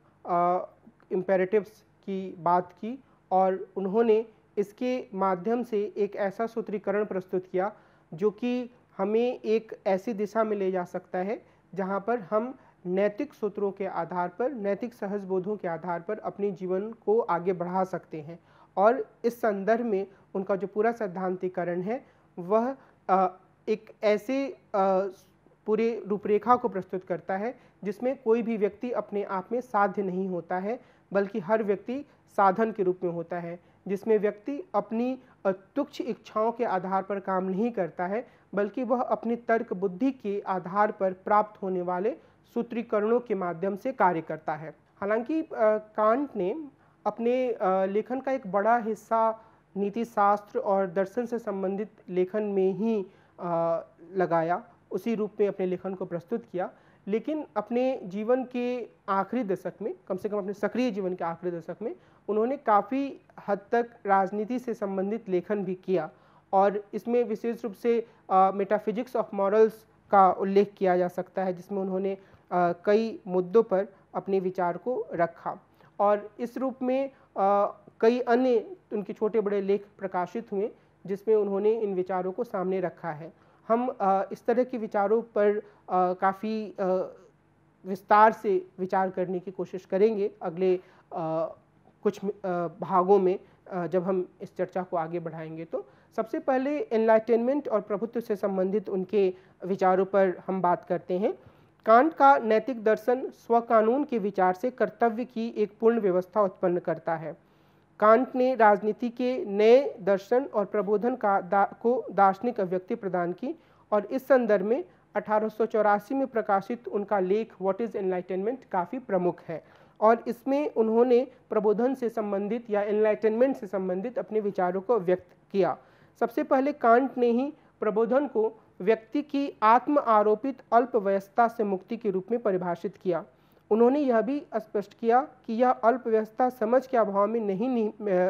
इम्पेरेटिव्स की बात की और उन्होंने इसके माध्यम से एक ऐसा सूत्रीकरण प्रस्तुत किया जो कि हमें एक ऐसी दिशा में ले जा सकता है जहां पर हम नैतिक सूत्रों के आधार पर, नैतिक सहजबोधों के आधार पर अपने जीवन को आगे बढ़ा सकते हैं। और इस संदर्भ में उनका जो पूरा सैद्धांतिकरण है वह एक ऐसे पूरे रूपरेखा को प्रस्तुत करता है जिसमें कोई भी व्यक्ति अपने आप में साध्य नहीं होता है बल्कि हर व्यक्ति साधन के रूप में होता है, जिसमें व्यक्ति अपनी तुच्छ इच्छाओं के आधार पर काम नहीं करता है बल्कि वह अपनी तर्क बुद्धि के आधार पर प्राप्त होने वाले सूत्रीकरणों के माध्यम से कार्य करता है। हालांकि कांट ने अपने लेखन का एक बड़ा हिस्सा नीति शास्त्र और दर्शन से संबंधित लेखन में ही लगाया, उसी रूप में अपने लेखन को प्रस्तुत किया, लेकिन अपने जीवन के आखिरी दशक में, कम से कम अपने सक्रिय जीवन के आखिरी दशक में उन्होंने काफ़ी हद तक राजनीति से संबंधित लेखन भी किया और इसमें विशेष रूप से मेटाफिजिक्स ऑफ मॉरल्स का उल्लेख किया जा सकता है जिसमें उन्होंने कई मुद्दों पर अपने विचार को रखा और इस रूप में कई अन्य उनके छोटे बड़े लेख प्रकाशित हुए जिसमें उन्होंने इन विचारों को सामने रखा है। हम इस तरह के विचारों पर काफ़ी विस्तार से विचार करने की कोशिश करेंगे अगले कुछ भागों में जब हम इस चर्चा को आगे बढ़ाएंगे। तो सबसे पहले एनलाइटेनमेंट और प्रभुत्व से संबंधित उनके विचारों पर हम बात करते हैं। कांट का नैतिक दर्शन स्वकानून के विचार से कर्तव्य की एक पूर्ण व्यवस्था उत्पन्न करता है। कांट ने राजनीति के नए दर्शन और प्रबोधन को दार्शनिक अभिव्यक्ति प्रदान की और इस संदर्भ में 1884 में प्रकाशित उनका लेख व्हाट इज एनलाइटनमेंट काफ़ी प्रमुख है और इसमें उन्होंने प्रबोधन से संबंधित या एनलाइटनमेंट से संबंधित अपने विचारों को व्यक्त किया। सबसे पहले कांट ने ही प्रबोधन को व्यक्ति की आत्म आरोपित अल्पवयस्कता से मुक्ति के रूप में परिभाषित किया। उन्होंने यह भी स्पष्ट किया कि यह अल्पवयस्कता समझ के अभाव में नहीं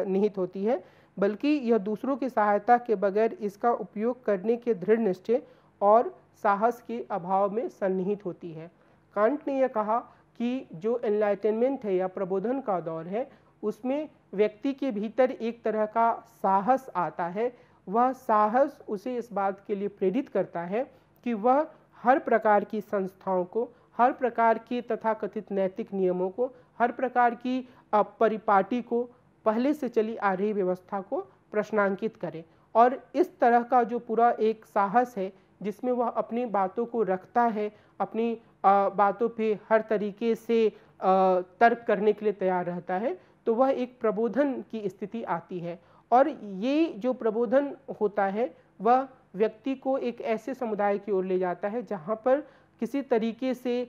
निहित होती है बल्कि यह दूसरों की सहायता के बगैर इसका उपयोग करने के दृढ़ निश्चय और साहस के अभाव में सन्निहित होती है। कांट ने यह कहा कि जो एनलाइटनमेंट है या प्रबोधन का दौर है उसमें व्यक्ति के भीतर एक तरह का साहस आता है। वह साहस उसे इस बात के लिए प्रेरित करता है कि वह हर प्रकार की संस्थाओं को, हर प्रकार के तथाकथित नैतिक नियमों को, हर प्रकार की परिपाटी को, पहले से चली आ रही व्यवस्था को प्रश्नांकित करे। और इस तरह का जो पूरा एक साहस है जिसमें वह अपनी बातों को रखता है, अपनी बातों पे हर तरीके से तर्क करने के लिए तैयार रहता है, तो वह एक प्रबोधन की स्थिति आती है। और ये जो प्रबोधन होता है वह व्यक्ति को एक ऐसे समुदाय की ओर ले जाता है जहाँ पर किसी तरीके से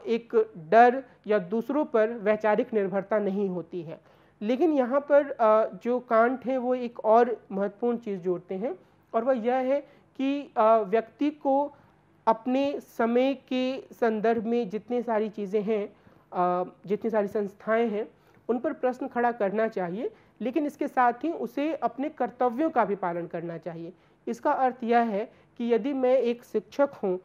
एक डर या दूसरों पर वैचारिक निर्भरता नहीं होती है। लेकिन यहाँ पर जो कांट है वो एक और महत्वपूर्ण चीज़ जोड़ते हैं, और वह यह है कि व्यक्ति को अपने समय के संदर्भ में जितनी सारी चीज़ें हैं, जितनी सारी संस्थाएं हैं, उन पर प्रश्न खड़ा करना चाहिए, लेकिन इसके साथ ही उसे अपने कर्तव्यों का भी पालन करना चाहिए। इसका अर्थ यह है कि यदि मैं एक शिक्षक हूँ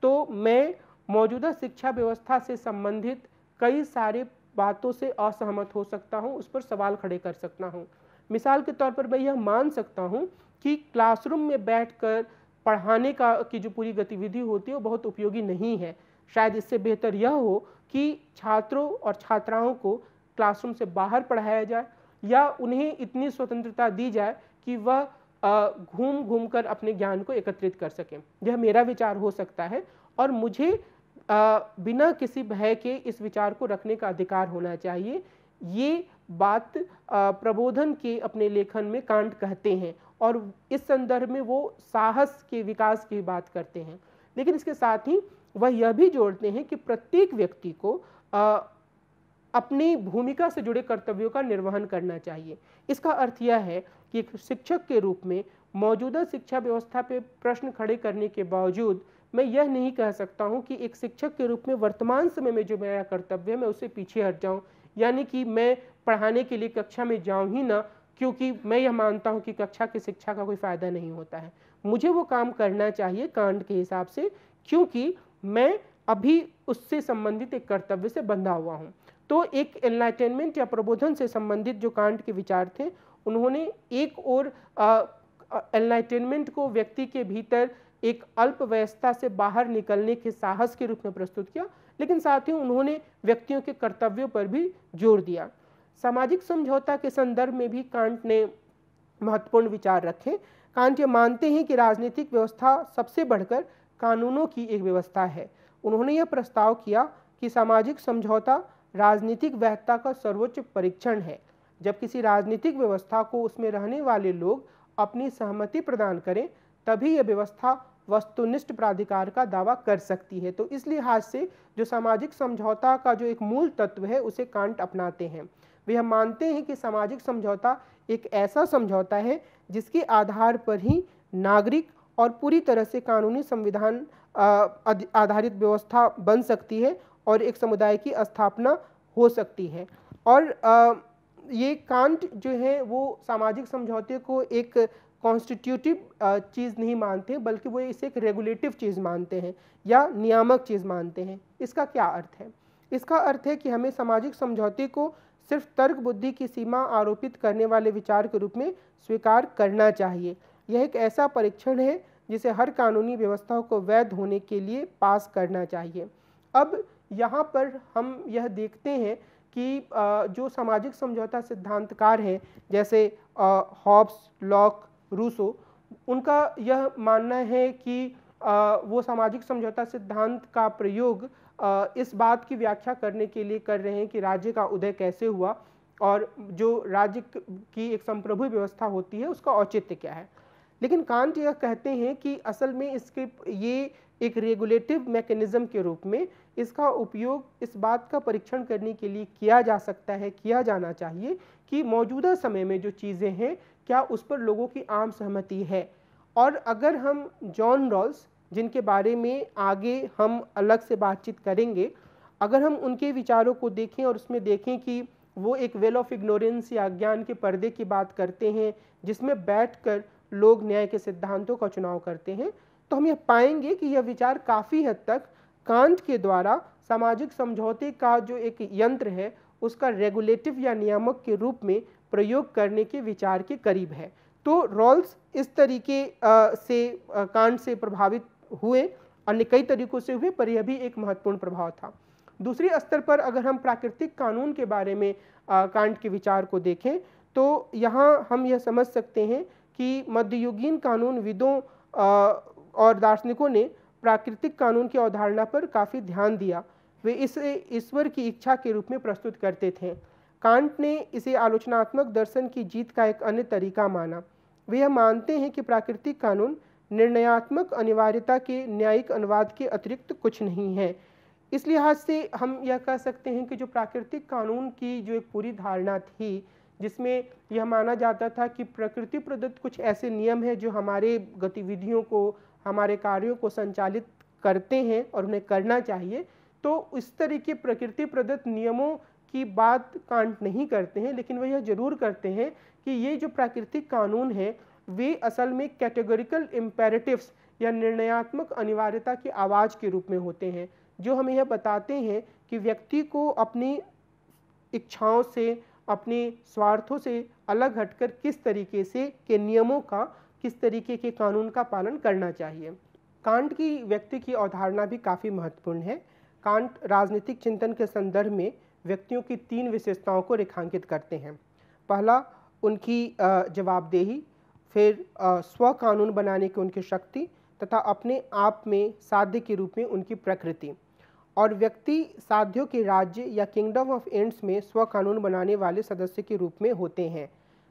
तो मैं मौजूदा शिक्षा व्यवस्था से संबंधित कई सारे बातों से असहमत हो सकता हूँ, उस पर सवाल खड़े कर सकता हूँ। मिसाल के तौर पर मैं यह मान सकता हूँ कि क्लासरूम में बैठकर पढ़ाने की जो पूरी गतिविधि होती है वो बहुत उपयोगी नहीं है। शायद इससे बेहतर यह हो कि छात्रों और छात्राओं को क्लासरूम से बाहर पढ़ाया जाए, या उन्हें इतनी स्वतंत्रता दी जाए कि वह घूम घूम कर अपने ज्ञान को एकत्रित कर सकें। यह मेरा विचार हो सकता है, और मुझे बिना किसी भय के इस विचार को रखने का अधिकार होना चाहिए। ये बात प्रबोधन के अपने लेखन में कांट कहते हैं, और इस संदर्भ में वो साहस के विकास की बात करते हैं। लेकिन इसके साथ ही वह यह भी जोड़ते हैं कि प्रत्येक व्यक्ति को अपनी भूमिका से जुड़े कर्तव्यों का निर्वहन करना चाहिए। इसका अर्थ यह है कि एक शिक्षक के रूप में मौजूदा शिक्षा व्यवस्था पे प्रश्न खड़े करने के बावजूद मैं यह नहीं कह सकता हूं कि एक शिक्षक के रूप में वर्तमान समय में जो मेरा कर्तव्य है मैं उससे पीछे हट जाऊं, यानी कि मैं पढ़ाने के लिए कक्षा में जाऊं ही ना, क्योंकि मैं यह मानता हूं कि कक्षा की शिक्षा का कोई फ़ायदा नहीं होता है। मुझे वो काम करना चाहिए कांट के हिसाब से, क्योंकि मैं अभी उससे संबंधित एक कर्तव्य से बंधा हुआ हूँ। तो एक एनलाइटनमेंट या प्रबोधन से संबंधित जो कांट के विचार थे, उन्होंने एक और एनलाइटनमेंट को व्यक्ति के भीतर एक अल्प वयस्कता से बाहर निकलने के साहस के रूप में प्रस्तुत किया, लेकिन साथ ही उन्होंने व्यक्तियों के कर्तव्यों पर भी जोर दिया। सामाजिक समझौता के संदर्भ में भी कांट ने महत्वपूर्ण विचार रखे। कांट ये मानते हैं कि राजनीतिक व्यवस्था सबसे बढ़कर कानूनों की एक व्यवस्था है। उन्होंने यह प्रस्ताव किया कि सामाजिक समझौता राजनीतिक वैधता का सर्वोच्च परीक्षण है। जब किसी राजनीतिक व्यवस्था को उसमें रहने वाले लोग अपनी सहमति प्रदान करें, तभी यह व्यवस्था वस्तुनिष्ठ प्राधिकार का दावा कर सकती है। तो इस लिहाज से जो सामाजिक समझौता का जो एक मूल तत्व है उसे कांट अपनाते हैं। वे हम मानते हैं कि सामाजिक समझौता एक ऐसा समझौता है जिसके आधार पर ही नागरिक और पूरी तरह से कानूनी संविधान आधारित व्यवस्था बन सकती है और एक समुदाय की स्थापना हो सकती है। और ये कांट जो है वो सामाजिक समझौते को एक कॉन्स्टिट्यूटिव चीज़ नहीं मानते, बल्कि वो इसे एक रेगुलेटिव चीज़ मानते हैं या नियामक चीज़ मानते हैं। इसका क्या अर्थ है? इसका अर्थ है कि हमें सामाजिक समझौते को सिर्फ तर्क बुद्धि की सीमा आरोपित करने वाले विचार के रूप में स्वीकार करना चाहिए। यह एक ऐसा परीक्षण है जिसे हर कानूनी व्यवस्था को वैध होने के लिए पास करना चाहिए। अब यहाँ पर हम यह देखते हैं कि जो सामाजिक समझौता सिद्धांतकार हैं, जैसे हॉब्स, लॉक, रूसो, उनका यह मानना है कि वो सामाजिक समझौता सिद्धांत का प्रयोग इस बात की व्याख्या करने के लिए कर रहे हैं कि राज्य का उदय कैसे हुआ और जो राज्य की एक संप्रभु व्यवस्था होती है उसका औचित्य क्या है। लेकिन कांट यह कहते हैं कि असल में इसके ये एक रेगुलेटिव मैकेनिज्म के रूप में इसका उपयोग इस बात का परीक्षण करने के लिए किया जा सकता है, किया जाना चाहिए कि मौजूदा समय में जो चीज़ें हैं क्या उस पर लोगों की आम सहमति है। और अगर हम जॉन रॉल्स, जिनके बारे में आगे हम अलग से बातचीत करेंगे, अगर हम उनके विचारों को देखें और उसमें देखें कि वो एक वेल ऑफ इग्नोरेंस या अज्ञान के पर्दे की बात करते हैं जिसमें बैठकर लोग न्याय के सिद्धांतों का चुनाव करते हैं, तो हम यह पाएंगे कि यह विचार काफ़ी हद तक कांट के द्वारा सामाजिक समझौते का जो एक यंत्र है उसका रेगुलेटिव या नियामक के रूप में प्रयोग करने के विचार के करीब है। तो रॉल्स इस तरीके से कांट से प्रभावित हुए, अन्य कई तरीकों से हुए, पर यह भी एक महत्वपूर्ण प्रभाव था। दूसरी स्तर पर अगर हम प्राकृतिक कानून के बारे में कांट के विचार को देखें तो यहाँ हम यह समझ सकते हैं कि मध्ययुगीन कानूनविदों और दार्शनिकों ने प्राकृतिक कानून की अवधारणा पर काफ़ी ध्यान दिया। वे इसे ईश्वर की इच्छा के रूप में प्रस्तुत करते थे। कांट ने इसे आलोचनात्मक दर्शन की जीत का एक अन्य तरीका माना। वे यह मानते हैं कि प्राकृतिक कानून निर्णयात्मक अनिवार्यता के न्यायिक अनुवाद के अतिरिक्त कुछ नहीं है। इस लिहाज से हम यह कह सकते हैं कि जो प्राकृतिक कानून की जो एक पूरी धारणा थी, जिसमें यह माना जाता था कि प्रकृति प्रदत्त कुछ ऐसे नियम हैं जो हमारे गतिविधियों को, हमारे कार्यों को संचालित करते हैं और उन्हें करना चाहिए, तो इस तरह के प्रकृति प्रदत्त नियमों की बात कांट नहीं करते हैं, लेकिन वह यह जरूर करते हैं कि ये जो प्राकृतिक कानून है वे असल में कैटेगोरिकल इम्पेरेटिव्स या निर्णयात्मक अनिवार्यता की आवाज़ के रूप में होते हैं, जो हमें यह बताते हैं कि व्यक्ति को अपनी इच्छाओं से, अपने स्वार्थों से अलग हटकर किस तरीके से के नियमों का, किस तरीके के कानून का पालन करना चाहिए। कांट की व्यक्ति की अवधारणा भी काफ़ी महत्वपूर्ण है। कांट राजनीतिक चिंतन के संदर्भ में व्यक्तियों की 3 विशेषताओं को रेखांकित करते हैं। पहला, उनकी जवाबदेही, फिर स्व कानून बनाने की उनकी शक्ति, तथा अपने आप में साध्य के रूप में उनकी प्रकृति। और व्यक्ति साध्यों के राज्य या किंगडम ऑफ एंड्स में स्व कानून बनाने वाले सदस्य के रूप में होते हैं।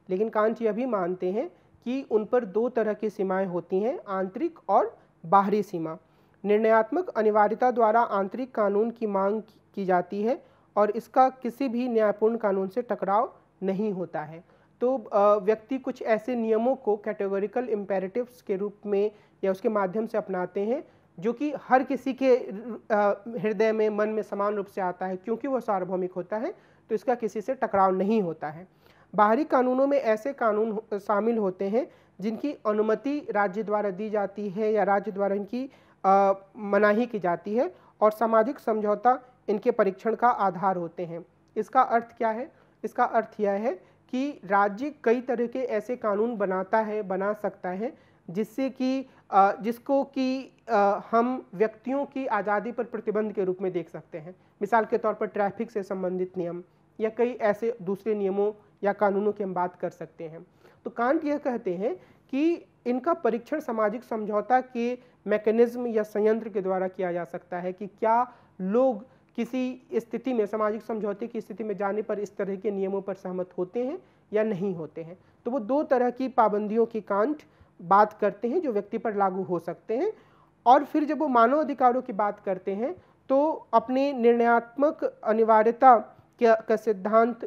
लेकिन कांट यह भी मानते हैं कि उन पर 2 तरह की सीमाएं होती हैं, आंतरिक और बाहरी सीमा। निर्णयात्मक अनिवार्यता द्वारा आंतरिक कानून की मांग की जाती है और इसका किसी भी न्यायपूर्ण कानून से टकराव नहीं होता है। तो व्यक्ति कुछ ऐसे नियमों को कैटेगोरिकल इम्पेरेटिव्स के रूप में या उसके माध्यम से अपनाते हैं जो कि हर किसी के हृदय में, मन में समान रूप से आता है, क्योंकि वह सार्वभौमिक होता है, तो इसका किसी से टकराव नहीं होता है। बाहरी कानूनों में ऐसे कानून शामिल होते हैं जिनकी अनुमति राज्य द्वारा दी जाती है या राज्य द्वारा इनकी मनाही की जाती है, और सामाजिक समझौता इनके परीक्षण का आधार होते हैं। इसका अर्थ क्या है? इसका अर्थ यह है कि राज्य कई तरह के ऐसे कानून बना सकता है जिससे कि जिसको कि हम व्यक्तियों की आज़ादी पर प्रतिबंध के रूप में देख सकते हैं। मिसाल के तौर पर ट्रैफिक से संबंधित नियम या कई ऐसे दूसरे नियमों या कानूनों की हम बात कर सकते हैं। तो कांट यह कहते हैं कि इनका परीक्षण सामाजिक समझौता के मैकेनिज्म या संयंत्र के द्वारा किया जा सकता है कि क्या लोग किसी स्थिति में, सामाजिक समझौते की स्थिति में जाने पर इस तरह के नियमों पर सहमत होते हैं या नहीं होते हैं। तो वो 2 तरह की पाबंदियों की कांट बात करते हैं जो व्यक्ति पर लागू हो सकते हैं। और फिर जब वो मानव अधिकारों की बात करते हैं तो अपने निर्णयात्मक अनिवार्यता का सिद्धांत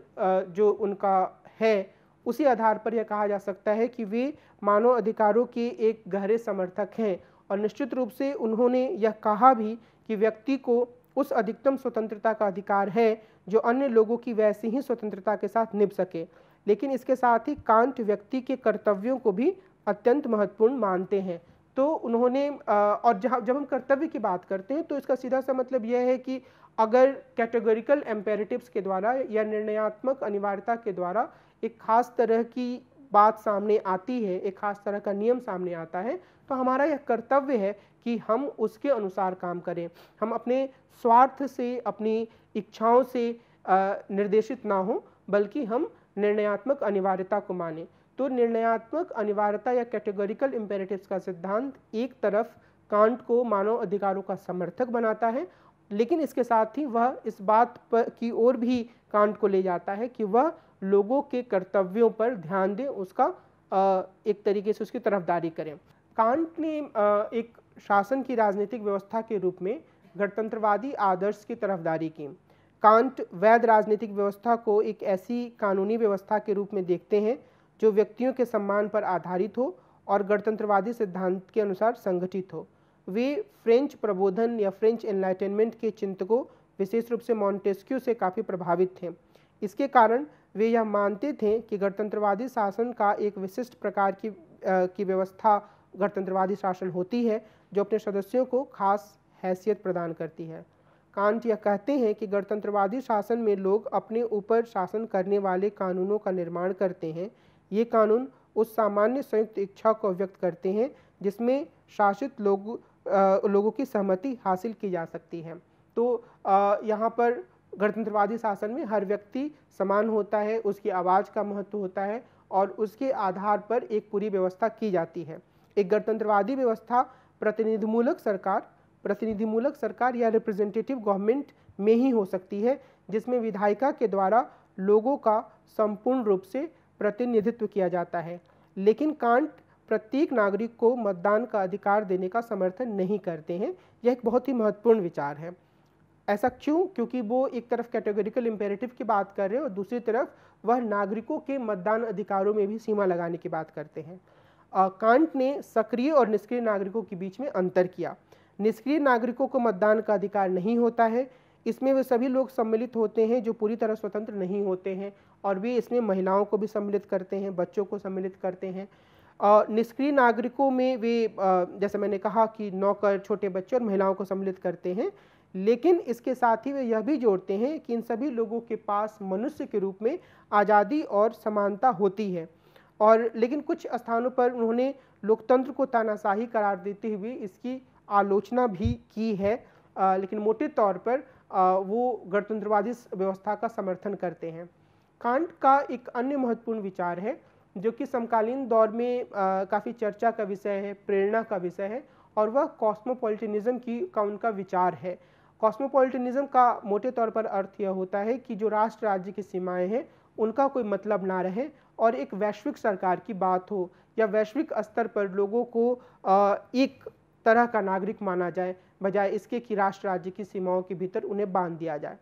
जो उनका है, उसी आधार पर यह कहा जा सकता है कि वे मानव अधिकारों के एक गहरे समर्थक हैं। और निश्चित रूप से उन्होंने यह कहा भी कि व्यक्ति को उस अधिकतम स्वतंत्रता का अधिकार है जो अन्य लोगों की वैसी ही स्वतंत्रता के साथ निभ सके। लेकिन इसके साथ ही कांट व्यक्ति के कर्तव्यों को भी अत्यंत महत्वपूर्ण मानते हैं। तो उन्होंने और जब हम कर्तव्य की बात करते हैं तो इसका सीधा सा मतलब यह है कि अगर कैटेगोरिकल इम्पेरेटिव्स के द्वारा या निर्णयात्मक अनिवार्यता के द्वारा एक खास तरह की बात सामने आती है, एक खास तरह का नियम सामने आता है, तो हमारा यह कर्तव्य है कि हम उसके अनुसार काम करें। हम अपने स्वार्थ से, अपनी इच्छाओं से निर्देशित ना हो, बल्कि हम निर्णयात्मक अनिवार्यता को माने। तो निर्णयात्मक अनिवार्यता या कैटेगोरिकल इम्पेरेटिव्स का सिद्धांत एक तरफ कांट को मानव अधिकारों का समर्थक बनाता है, लेकिन इसके साथ ही वह इस बात पर की ओर भी कांट को ले जाता है कि वह लोगों के कर्तव्यों पर ध्यान दे, उसका एक तरीके से उसकी तरफदारी करें। कांट ने एक शासन की राजनीतिक व्यवस्था के रूप में गणतंत्रवादी आदर्श की तरफदारी की। कांट वैध राजनीतिक व्यवस्था को एक ऐसी कानूनी व्यवस्था के रूप में देखते हैं जो व्यक्तियों के सम्मान पर आधारित हो और गणतंत्रवादी सिद्धांत के अनुसार संगठित हो। वे फ्रेंच प्रबोधन या फ्रेंच एनलाइटनमेंट के चिंतकों, विशेष रूप से मॉन्टेस्क्यू से काफ़ी प्रभावित थे। इसके कारण वे यह मानते थे कि गणतंत्रवादी शासन का एक विशिष्ट प्रकार की व्यवस्था गणतंत्रवादी शासन होती है जो अपने सदस्यों को खास हैसियत प्रदान करती है। कांट यह कहते हैं कि गणतंत्रवादी शासन में लोग अपने ऊपर शासन करने वाले कानूनों का निर्माण करते हैं। ये कानून उस सामान्य संयुक्त इच्छा को व्यक्त करते हैं जिसमें शासित लोगों की सहमति हासिल की जा सकती है। तो यहाँ पर गणतंत्रवादी शासन में हर व्यक्ति समान होता है, उसकी आवाज़ का महत्व होता है और उसके आधार पर एक पूरी व्यवस्था की जाती है। एक गणतंत्रवादी व्यवस्था प्रतिनिधिमूलक सरकार या रिप्रेजेंटेटिव गवर्नमेंट में ही हो सकती है, जिसमें विधायिका के द्वारा लोगों का संपूर्ण रूप से प्रतिनिधित्व किया जाता है। लेकिन कांट प्रत्येक नागरिक को मतदान का अधिकार देने का समर्थन नहीं करते हैं। यह एक बहुत ही महत्वपूर्ण विचार है। ऐसा क्यों? क्योंकि वो एक तरफ कैटेगोरिकल इम्पेरेटिव की बात कर रहे हैं और दूसरी तरफ वह नागरिकों के मतदान अधिकारों में भी सीमा लगाने की बात करते हैं। कांट ने सक्रिय और निष्क्रिय नागरिकों के बीच में अंतर किया। निष्क्रिय नागरिकों को मतदान का अधिकार नहीं होता है। इसमें वे सभी लोग सम्मिलित होते हैं जो पूरी तरह स्वतंत्र नहीं होते हैं, और वे इसमें महिलाओं को भी सम्मिलित करते हैं, बच्चों को सम्मिलित करते हैं। निष्क्रिय नागरिकों में वे जैसे मैंने कहा कि नौकर, छोटे बच्चे और महिलाओं को सम्मिलित करते हैं, लेकिन इसके साथ ही वे यह भी जोड़ते हैं कि इन सभी लोगों के पास मनुष्य के रूप में आज़ादी और समानता होती है। और लेकिन कुछ स्थानों पर उन्होंने लोकतंत्र को तानाशाही करार देते हुए इसकी आलोचना भी की है, लेकिन मोटे तौर पर वो गणतंत्रवादी व्यवस्था का समर्थन करते हैं। कांट का एक अन्य महत्वपूर्ण विचार है जो कि समकालीन दौर में काफ़ी चर्चा का विषय है, प्रेरणा का विषय है, और वह कॉस्मोपॉलिटनिज्म का उनका विचार है। कॉस्मोपॉलिटनिज्म का मोटे तौर पर अर्थ यह होता है कि जो राष्ट्र राज्य की सीमाएं हैं उनका कोई मतलब ना रहे और एक वैश्विक सरकार की बात हो या वैश्विक स्तर पर लोगों को एक तरह का नागरिक माना जाए, बजाय इसके कि राष्ट्र राज्य की सीमाओं के भीतर उन्हें बांध दिया जाए।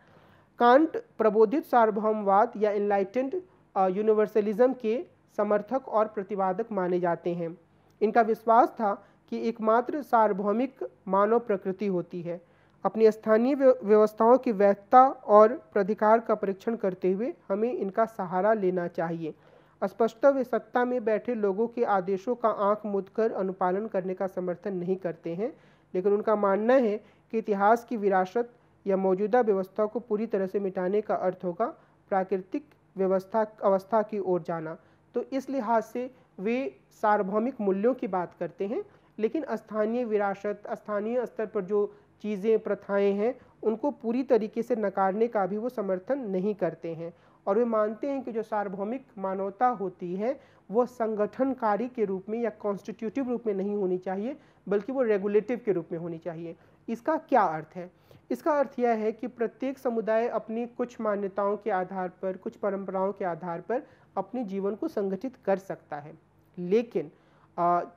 कांट प्रबोधित सार्वभौमवाद या इनलाइटेंड यूनिवर्सलिज्म के समर्थक और प्रतिवादक माने जाते हैं। इनका विश्वास था कि एकमात्र सार्वभौमिक मानव प्रकृति होती है। अपनी स्थानीय व्यवस्थाओं की वैधता और प्राधिकार का परीक्षण करते हुए हमें इनका सहारा लेना चाहिए। स्पष्टतः वे सत्ता में बैठे लोगों के आदेशों का आंख मूंदकर अनुपालन करने का समर्थन नहीं करते हैं, लेकिन उनका मानना है कि इतिहास की विरासत या मौजूदा व्यवस्था को पूरी तरह से मिटाने का अर्थ होगा प्राकृतिक अवस्था की ओर जाना। तो इस लिहाज से वे सार्वभौमिक मूल्यों की बात करते हैं, लेकिन स्थानीय विरासत, स्थानीय स्तर पर जो चीज़ें, प्रथाएं हैं, उनको पूरी तरीके से नकारने का भी वो समर्थन नहीं करते हैं। और वे मानते हैं कि जो सार्वभौमिक मानवता होती है वो संगठनकारी के रूप में या कॉन्स्टिट्यूटिव रूप में नहीं होनी चाहिए, बल्कि वो रेगुलेटिव के रूप में होनी चाहिए। इसका क्या अर्थ है? इसका अर्थ यह है कि प्रत्येक समुदाय अपनी कुछ मान्यताओं के आधार पर, कुछ परंपराओं के आधार पर अपने जीवन को संगठित कर सकता है, लेकिन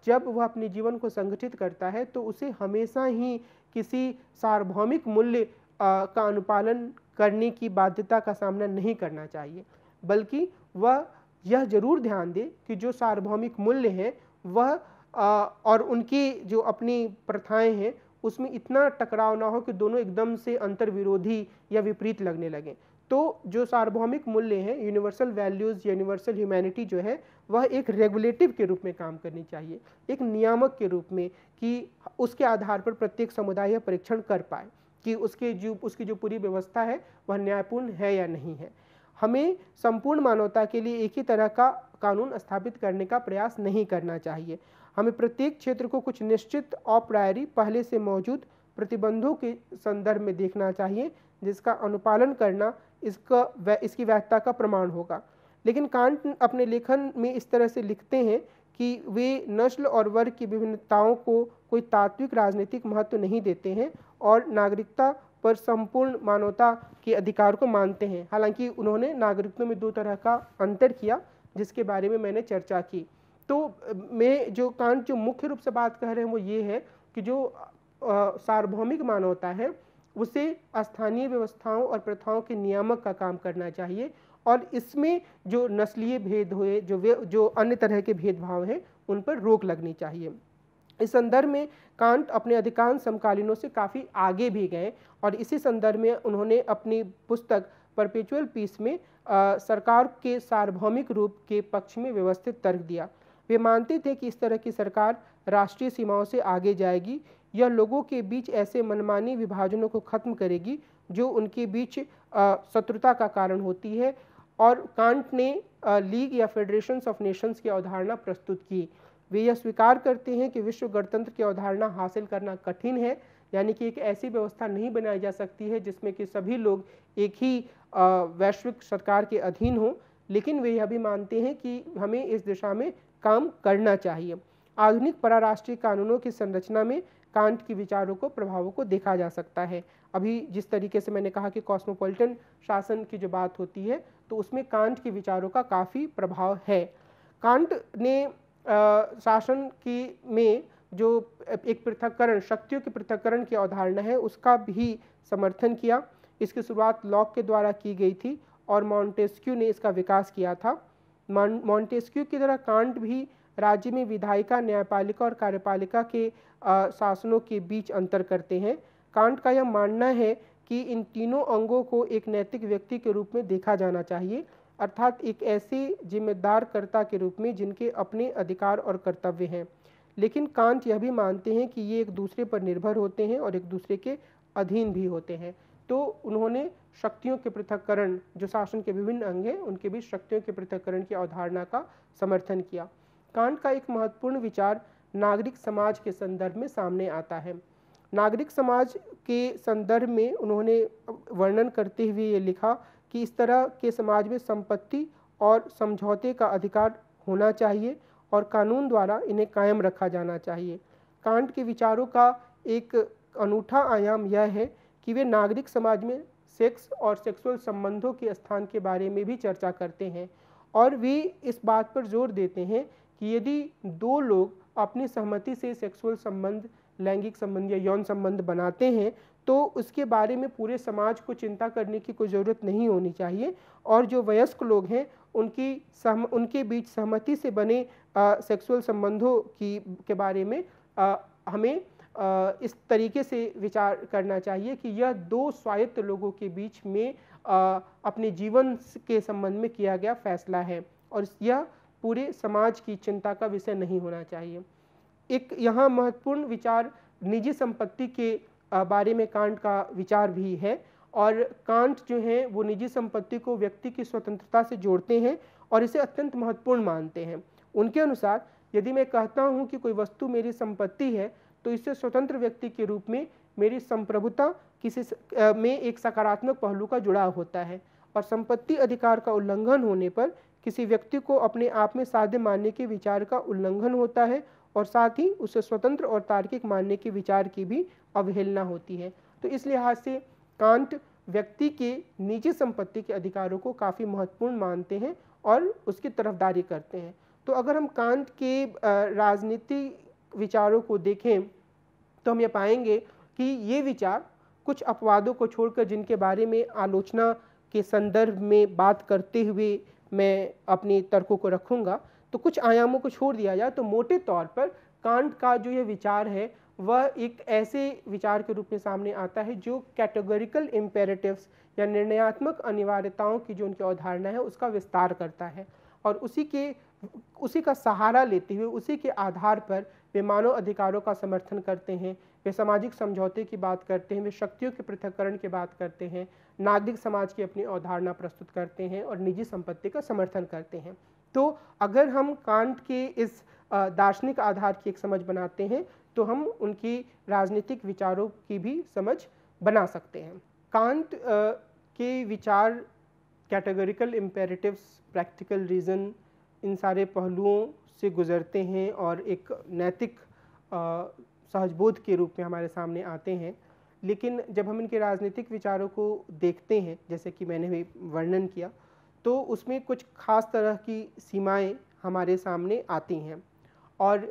जब वह अपने जीवन को संगठित करता है तो उसे हमेशा ही किसी सार्वभौमिक मूल्य का अनुपालन करने की बाध्यता का सामना नहीं करना चाहिए, बल्कि वह यह जरूर ध्यान दे कि जो सार्वभौमिक मूल्य हैं वह और उनकी जो अपनी प्रथाएं हैं उसमें इतना टकराव ना हो कि दोनों एकदम से अंतर्विरोधी या विपरीत लगने लगे। तो जो सार्वभौमिक मूल्य हैं, यूनिवर्सल वैल्यूज़, यूनिवर्सल ह्यूमैनिटी जो है वह एक रेगुलेटिव के रूप में काम करनी चाहिए, एक नियामक के रूप में, कि उसके आधार पर प्रत्येक समुदाय यह परीक्षण कर पाए कि उसकी जो पूरी व्यवस्था है वह न्यायपूर्ण है या नहीं है। हमें संपूर्ण मानवता के लिए एक ही तरह का कानून स्थापित करने का प्रयास नहीं करना चाहिए। हमें प्रत्येक क्षेत्र को कुछ निश्चित अप्रायरी पहले से मौजूद प्रतिबंधों के संदर्भ में देखना चाहिए, जिसका अनुपालन करना इसकी वैधता का प्रमाण होगा। लेकिन कांट अपने लेखन में इस तरह से लिखते हैं कि वे नस्ल और वर्ग की विभिन्नताओं को कोई तात्विक राजनीतिक महत्व नहीं देते हैं और नागरिकता पर संपूर्ण मानवता के अधिकार को मानते हैं। हालांकि उन्होंने नागरिकता में दो तरह का अंतर किया जिसके बारे में मैंने चर्चा की। तो कांट जो मुख्य रूप से बात कह रहे हैं वो ये है कि जो सार्वभौमिक मानवता है उसे स्थानीय व्यवस्थाओं और प्रथाओं के नियामक का काम करना चाहिए, और इसमें जो नस्लीय भेद हुए, जो अन्य तरह के भेदभाव हैं, उन पर रोक लगनी चाहिए। इस संदर्भ में कांट अपने अधिकांश समकालीनों से काफ़ी आगे भी गए और इसी संदर्भ में उन्होंने अपनी पुस्तक परपेचुअल पीस में सरकार के सार्वभौमिक रूप के पक्ष में व्यवस्थित तर्क दिया। वे मानते थे कि इस तरह की सरकार राष्ट्रीय सीमाओं से आगे जाएगी, यह लोगों के बीच ऐसे मनमानी विभाजनों को खत्म करेगी जो उनके बीच शत्रुता का कारण होती है। और कांट ने लीग या फेडरेशंस ऑफ नेशंस की अवधारणा प्रस्तुत की। वे यह स्वीकार करते हैं कि विश्व गणतंत्र की अवधारणा हासिल करना कठिन है, यानी कि एक ऐसी व्यवस्था नहीं बनाई जा सकती है जिसमें कि सभी लोग एक ही वैश्विक सरकार के अधीन हों, लेकिन वे यह भी मानते हैं कि हमें इस दिशा में काम करना चाहिए। आधुनिक पराराष्ट्रीय कानूनों की संरचना में कांट के विचारों को प्रभावों को देखा जा सकता है। अभी जिस तरीके से मैंने कहा कि कॉस्मोपॉलिटन शासन की जो बात होती है, तो उसमें कांट के विचारों का काफ़ी प्रभाव है। कांट ने शासन की में जो एक पृथक्करण, शक्तियों के पृथक्करण की अवधारणा है, उसका भी समर्थन किया। इसकी शुरुआत लॉक के द्वारा की गई थी और मॉन्टेस्क्यू ने इसका विकास किया था। मॉन्टेस्क्यू की तरह कांट भी राज्य में विधायिका, न्यायपालिका और कार्यपालिका के शासनों के बीच अंतर करते हैं। कांट का यह मानना है कि इन तीनों अंगों को एक नैतिक व्यक्ति के रूप में देखा जाना चाहिए, अर्थात एक ऐसे जिम्मेदार कर्ता के रूप में जिनके अपने अधिकार और कर्तव्य हैं। लेकिन कांट यह भी मानते हैं कि ये एक दूसरे पर निर्भर होते हैं और एक दूसरे के अधीन भी होते हैं। तो उन्होंने शक्तियों के पृथक्करण, जो शासन के विभिन्न अंग हैं उनके बीच शक्तियों के पृथक्करण की अवधारणा का समर्थन किया। कांट का एक महत्वपूर्ण विचार नागरिक समाज के संदर्भ में सामने आता है। नागरिक समाज के संदर्भ में उन्होंने वर्णन करते हुए ये लिखा कि इस तरह के समाज में संपत्ति और समझौते का अधिकार होना चाहिए और कानून द्वारा इन्हें कायम रखा जाना चाहिए। कांट के विचारों का एक अनूठा आयाम यह है कि वे नागरिक समाज में सेक्स और सेक्सुअल संबंधों के स्थान के बारे में भी चर्चा करते हैं और वे इस बात पर जोर देते हैं कि यदि दो लोग अपनी सहमति से सेक्सुअल संबंध, लैंगिक संबंध या यौन संबंध बनाते हैं तो उसके बारे में पूरे समाज को चिंता करने की कोई ज़रूरत नहीं होनी चाहिए और जो वयस्क लोग हैं उनके बीच सहमति से बने सेक्सुअल संबंधों के बारे में हमें इस तरीके से विचार करना चाहिए कि यह दो स्वायत्त लोगों के बीच में अपने जीवन के संबंध में किया गया फैसला है और यह पूरे समाज की चिंता का विषय नहीं होना चाहिए। एक यहाँ महत्वपूर्ण विचार निजी संपत्ति के बारे में कांट का विचार भी है और कांट जो है वो निजी संपत्ति को व्यक्ति की स्वतंत्रता से जोड़ते हैं और इसे अत्यंत महत्वपूर्ण मानते हैं। उनके अनुसार यदि मैं कहता हूँ कि कोई वस्तु मेरी संपत्ति है तो इससे स्वतंत्र व्यक्ति के रूप में मेरी संप्रभुता किसी में एक सकारात्मक पहलू का जुड़ाव होता है और संपत्ति अधिकार का उल्लंघन होने पर किसी व्यक्ति को अपने आप में साध्य मानने के विचार का उल्लंघन होता है और साथ ही उसे स्वतंत्र और तार्किक मानने के विचार की भी अवहेलना होती है। तो इस लिहाज से कांट व्यक्ति के निजी संपत्ति के अधिकारों को काफ़ी महत्वपूर्ण मानते हैं और उसकी तरफदारी करते हैं। तो अगर हम कांट के राजनीति विचारों को देखें तो हम ये पाएंगे कि ये विचार कुछ अपवादों को छोड़कर, जिनके बारे में आलोचना के संदर्भ में बात करते हुए मैं अपनी तर्कों को रखूँगा, तो कुछ आयामों को छोड़ दिया जाए तो मोटे तौर पर कांट का जो ये विचार है वह एक ऐसे विचार के रूप में सामने आता है जो कैटेगोरिकल इम्पेरेटिव्स या निर्णयात्मक अनिवार्यताओं की जो उनकी अवधारणा है उसका विस्तार करता है और उसी का सहारा लेते हुए उसी के आधार पर वे मानव अधिकारों का समर्थन करते हैं, वे सामाजिक समझौते की बात करते हैं, वे शक्तियों के पृथक्करण की बात करते हैं, नागरिक समाज की अपनी अवधारणा प्रस्तुत करते हैं और निजी संपत्ति का समर्थन करते हैं। तो अगर हम कांट के इस दार्शनिक आधार की एक समझ बनाते हैं तो हम उनकी राजनीतिक विचारों की भी समझ बना सकते हैं। कांट के विचार कैटेगोरिकल इम्पेरेटिव्स, प्रैक्टिकल रीज़न, इन सारे पहलुओं से गुजरते हैं और एक नैतिक सहजबोध के रूप में हमारे सामने आते हैं। लेकिन जब हम इनके राजनीतिक विचारों को देखते हैं, जैसे कि मैंने भी वर्णन किया, तो उसमें कुछ खास तरह की सीमाएं हमारे सामने आती हैं और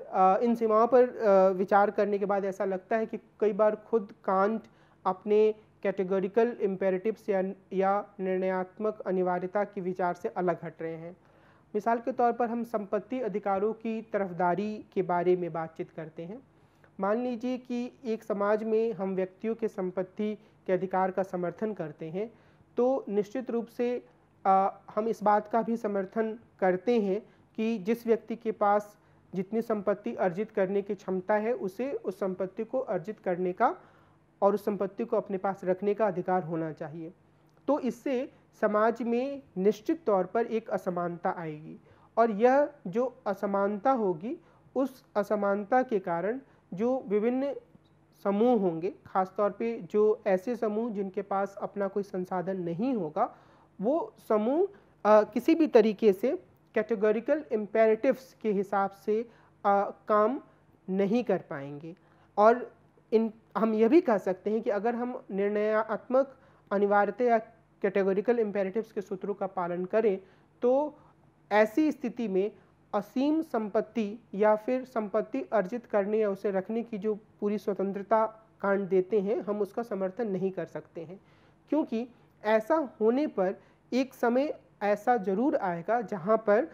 इन सीमाओं पर विचार करने के बाद ऐसा लगता है कि कई बार खुद कांट अपने कैटेगोरिकल इम्पेरेटिव्स या निर्णयात्मक अनिवार्यता की विचार से अलग हट रहे हैं। मिसाल के तौर पर हम संपत्ति अधिकारों की तरफदारी के बारे में बातचीत करते हैं। मान लीजिए कि एक समाज में हम व्यक्तियों के संपत्ति के अधिकार का समर्थन करते हैं, तो निश्चित रूप से हम इस बात का भी समर्थन करते हैं कि जिस व्यक्ति के पास जितनी संपत्ति अर्जित करने की क्षमता है उसे उस संपत्ति को अर्जित करने का और उस संपत्ति को अपने पास रखने का अधिकार होना चाहिए। तो इससे समाज में निश्चित तौर पर एक असमानता आएगी और यह जो असमानता होगी, उस असमानता के कारण जो विभिन्न समूह होंगे, खासतौर पे जो ऐसे समूह जिनके पास अपना कोई संसाधन नहीं होगा, वो समूह किसी भी तरीके से कैटेगोरिकल इम्पेरेटिव्स के हिसाब से काम नहीं कर पाएंगे। और हम यह भी कह सकते हैं कि अगर हम निर्णयात्मक अनिवार्यता या कैटेगोरिकल इम्पेरेटिव्स के सूत्रों का पालन करें तो ऐसी स्थिति में असीम संपत्ति या फिर संपत्ति अर्जित करने या उसे रखने की जो पूरी स्वतंत्रता कांट देते हैं, हम उसका समर्थन नहीं कर सकते हैं, क्योंकि ऐसा होने पर एक समय ऐसा जरूर आएगा जहां पर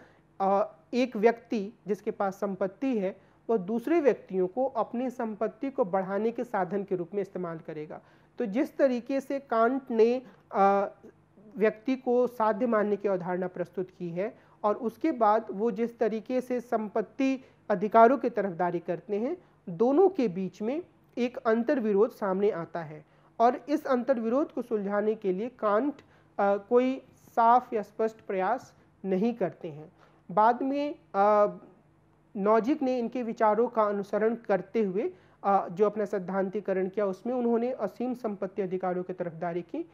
एक व्यक्ति जिसके पास संपत्ति है वह दूसरे व्यक्तियों को अपनी संपत्ति को बढ़ाने के साधन के रूप में इस्तेमाल करेगा। तो जिस तरीके से कांट ने व्यक्ति को साध्य मानने की अवधारणा प्रस्तुत की है और उसके बाद वो जिस तरीके से संपत्ति अधिकारों की तरफदारी करते हैं, दोनों के बीच में एक अंतर्विरोध सामने आता है और इस अंतर्विरोध को सुलझाने के लिए कांट कोई साफ या स्पष्ट प्रयास नहीं करते हैं। बाद में नॉजिक ने इनके विचारों का अनुसरण करते हुए जो अपना सैद्धांतिकरण किया उसमें उन्होंने असीम संपत्ति अधिकारों की तरफदारी की।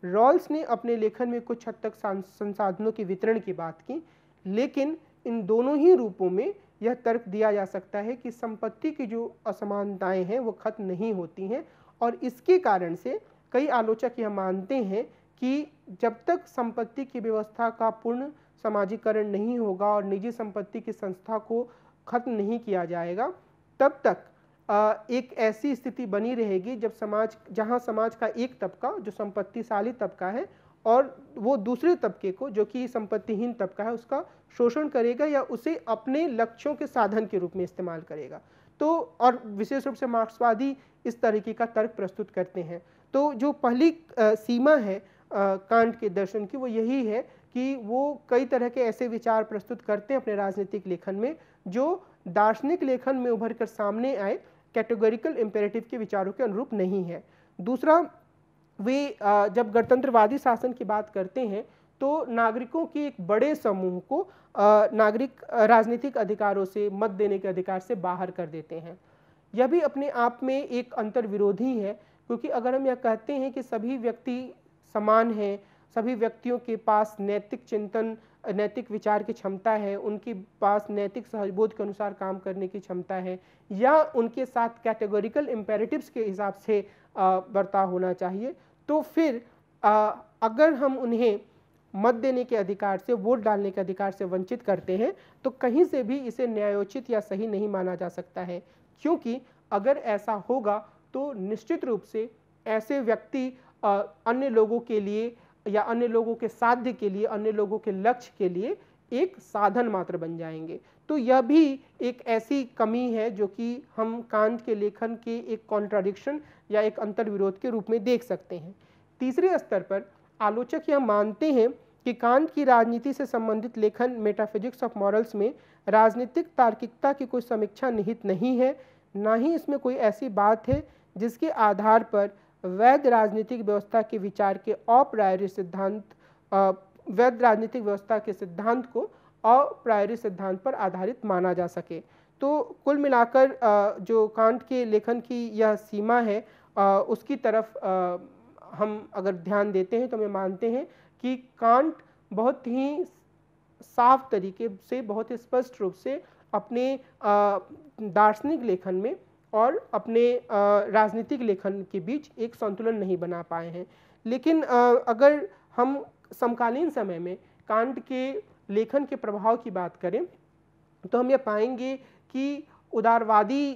रॉल्स ने अपने लेखन में कुछ हद तक संसाधनों के वितरण की बात की, लेकिन इन दोनों ही रूपों में यह तर्क दिया जा सकता है कि संपत्ति की जो असमानताएं हैं वो खत्म नहीं होती हैं और इसके कारण से कई आलोचक यह मानते हैं कि जब तक संपत्ति की व्यवस्था का पूर्ण समाजीकरण नहीं होगा और निजी संपत्ति की संस्था को खत्म नहीं किया जाएगा, तब तक एक ऐसी स्थिति बनी रहेगी जहां समाज का एक तबका जो संपत्तिशाली तबका है और वो दूसरे तबके को जो कि संपत्तिहीन तबका है उसका शोषण करेगा या उसे अपने लक्ष्यों के साधन के रूप में इस्तेमाल करेगा। तो और विशेष रूप से मार्क्सवादी इस तरीके का तर्क प्रस्तुत करते हैं। तो जो पहली सीमा है कांट के दर्शन की वो यही है कि वो कई तरह के ऐसे विचार प्रस्तुत करते हैं अपने राजनीतिक लेखन में जो दार्शनिक लेखन में उभर कर सामने आए कैटेगोरिकल इम्पेरेटिव के विचारों के अनुरूप नहीं है। दूसरा, वे जब गणतंत्रवादी शासन की बात करते हैं तो नागरिकों के एक बड़े समूह को राजनीतिक अधिकारों से, मत देने के अधिकार से बाहर कर देते हैं। यह भी अपने आप में एक अंतर्विरोधी है, क्योंकि अगर हम यह कहते हैं कि सभी व्यक्ति समान हैं, सभी व्यक्तियों के पास नैतिक चिंतन, नैतिक विचार की क्षमता है, उनके पास नैतिक सहजबोध के अनुसार काम करने की क्षमता है, या उनके साथ कैटेगोरिकल इम्पेरेटिव्स के हिसाब से बर्ताव होना चाहिए, तो फिर अगर हम उन्हें मत देने के अधिकार से, वोट डालने के अधिकार से वंचित करते हैं तो कहीं से भी इसे न्यायोचित या सही नहीं माना जा सकता है, क्योंकि अगर ऐसा होगा तो निश्चित रूप से ऐसे व्यक्ति अन्य लोगों के लिए या अन्य लोगों के साध्य के लिए, अन्य लोगों के लक्ष्य के लिए एक साधन मात्र बन जाएंगे। तो यह भी एक ऐसी कमी है जो कि हम कांट के लेखन के एक कॉन्ट्राडिक्शन या एक अंतर्विरोध के रूप में देख सकते हैं। तीसरे स्तर पर आलोचक यह मानते हैं कि कांट की राजनीति से संबंधित लेखन मेटाफिजिक्स ऑफ मॉरल्स में राजनीतिक तार्किकता की कोई समीक्षा निहित नहीं है, ना ही इसमें कोई ऐसी बात है जिसके आधार पर वैध राजनीतिक व्यवस्था के विचार के अप्रायोरी सिद्धांत, वैध राजनीतिक व्यवस्था के सिद्धांत को अप्रायोरी सिद्धांत पर आधारित माना जा सके। तो कुल मिलाकर जो कांट के लेखन की यह सीमा है उसकी तरफ हम अगर ध्यान देते हैं तो हमें मानते हैं कि कांट बहुत ही साफ तरीके से, बहुत ही स्पष्ट रूप से अपने दार्शनिक लेखन में और अपने राजनीतिक लेखन के बीच एक संतुलन नहीं बना पाए हैं। लेकिन अगर हम समकालीन समय में कांट के लेखन के प्रभाव की बात करें तो हम यह पाएंगे कि उदारवादी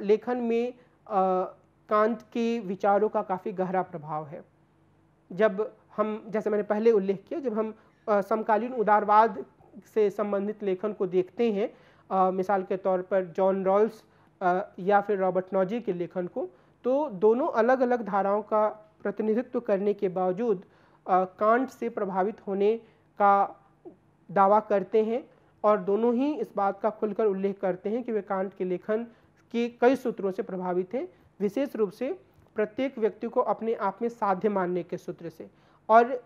लेखन में कांट के विचारों का काफ़ी गहरा प्रभाव है। जब हम, जैसे मैंने पहले उल्लेख किया, जब हम समकालीन उदारवाद से संबंधित लेखन को देखते हैं, मिसाल के तौर पर जॉन रॉल्स या फिर रॉबर्ट नॉजी के लेखन को, तो दोनों अलग अलग धाराओं का प्रतिनिधित्व करने के बावजूद कांट से प्रभावित होने का दावा करते हैं और दोनों ही इस बात का खुलकर उल्लेख करते हैं कि वे कांट के लेखन के कई सूत्रों से प्रभावित हैं, विशेष रूप से प्रत्येक व्यक्ति को अपने आप में साध्य मानने के सूत्र से। और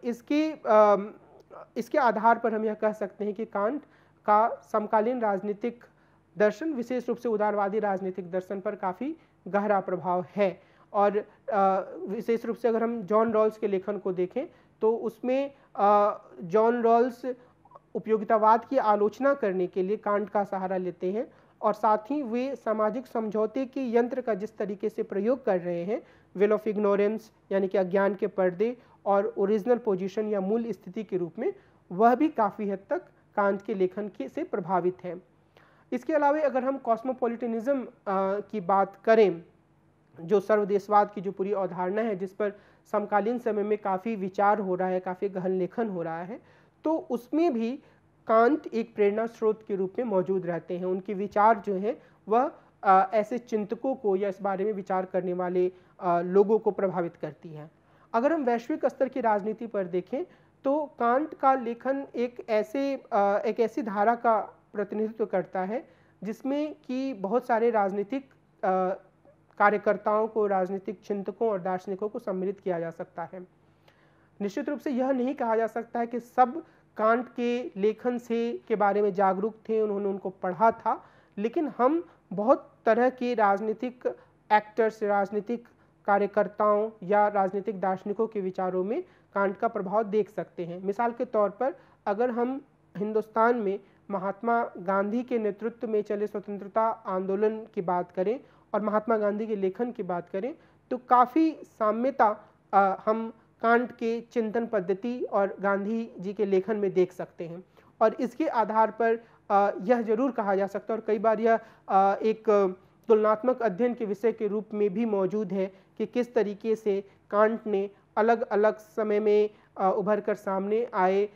इसके आधार पर हम यह कह सकते हैं कि कांट का समकालीन राजनीतिक दर्शन, विशेष रूप से उदारवादी राजनीतिक दर्शन पर काफ़ी गहरा प्रभाव है। और विशेष रूप से अगर हम जॉन रॉल्स के लेखन को देखें तो उसमें जॉन रॉल्स उपयोगितावाद की आलोचना करने के लिए कांट का सहारा लेते हैं, और साथ ही वे सामाजिक समझौते के यंत्र का जिस तरीके से प्रयोग कर रहे हैं, वेल ऑफ इग्नोरेंस यानी कि अज्ञान के पर्दे और ओरिजिनल पोजीशन या मूल स्थिति के रूप में, वह भी काफ़ी हद तक कांट के लेखन से प्रभावित है। इसके अलावा अगर हम कॉस्मोपॉलिटनिज्म की बात करें, जो सर्वदेशवाद की जो पूरी अवधारणा है जिस पर समकालीन समय में काफ़ी विचार हो रहा है, काफ़ी गहन लेखन हो रहा है, तो उसमें भी कांट एक प्रेरणा स्रोत के रूप में मौजूद रहते हैं। उनके विचार जो हैं वह ऐसे चिंतकों को या इस बारे में विचार करने वाले लोगों को प्रभावित करती है। अगर हम वैश्विक स्तर की राजनीति पर देखें तो कांट का लेखन एक ऐसी धारा का प्रतिनिधित्व करता है जिसमें कि बहुत सारे राजनीतिक कार्यकर्ताओं को, राजनीतिक चिंतकों और दार्शनिकों को सम्मिलित किया जा सकता है। निश्चित रूप से यह नहीं कहा जा सकता है कि सब कांट के लेखन के बारे में जागरूक थे, उन्होंने उनको पढ़ा था, लेकिन हम बहुत तरह के राजनीतिक एक्टर्स, राजनीतिक कार्यकर्ताओं या राजनीतिक दार्शनिकों के विचारों में कांट का प्रभाव देख सकते हैं। मिसाल के तौर पर अगर हम हिंदुस्तान में महात्मा गांधी के नेतृत्व में चले स्वतंत्रता आंदोलन की बात करें और महात्मा गांधी के लेखन की बात करें तो काफ़ी साम्यता हम कांट के चिंतन पद्धति और गांधी जी के लेखन में देख सकते हैं। और इसके आधार पर यह जरूर कहा जा सकता है, और कई बार यह एक तुलनात्मक अध्ययन के विषय के रूप में भी मौजूद है कि किस तरीके से कांट ने अलग अलग समय में उभर कर सामने आए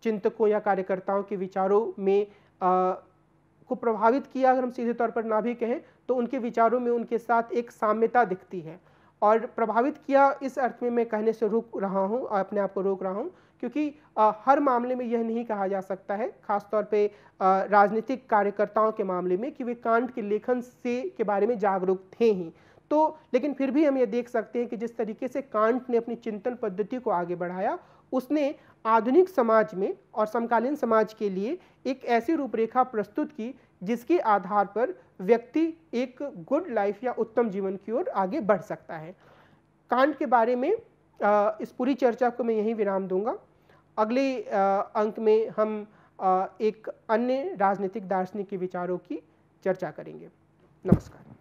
चिंतकों या कार्यकर्ताओं के विचारों में को प्रभावित किया। अगर हम सीधे तौर पर ना भी कहें तो उनके विचारों में उनके साथ एक साम्यता दिखती है, और प्रभावित किया इस अर्थ में मैं कहने से रुक रहा हूं, अपने आप को रोक रहा हूं, क्योंकि हर मामले में यह नहीं कहा जा सकता है, खासतौर पे राजनीतिक कार्यकर्ताओं के मामले में, कि वे कांट के लेखन के बारे में जागरूक थे ही तो। लेकिन फिर भी हम ये देख सकते हैं कि जिस तरीके से कांट ने अपनी चिंतन पद्धति को आगे बढ़ाया, उसने आधुनिक समाज में और समकालीन समाज के लिए एक ऐसी रूपरेखा प्रस्तुत की जिसके आधार पर व्यक्ति एक गुड लाइफ या उत्तम जीवन की ओर आगे बढ़ सकता है। कांट के बारे में इस पूरी चर्चा को मैं यहीं विराम दूंगा। अगले अंक में हम एक अन्य राजनीतिक दार्शनिक के विचारों की चर्चा करेंगे। नमस्कार।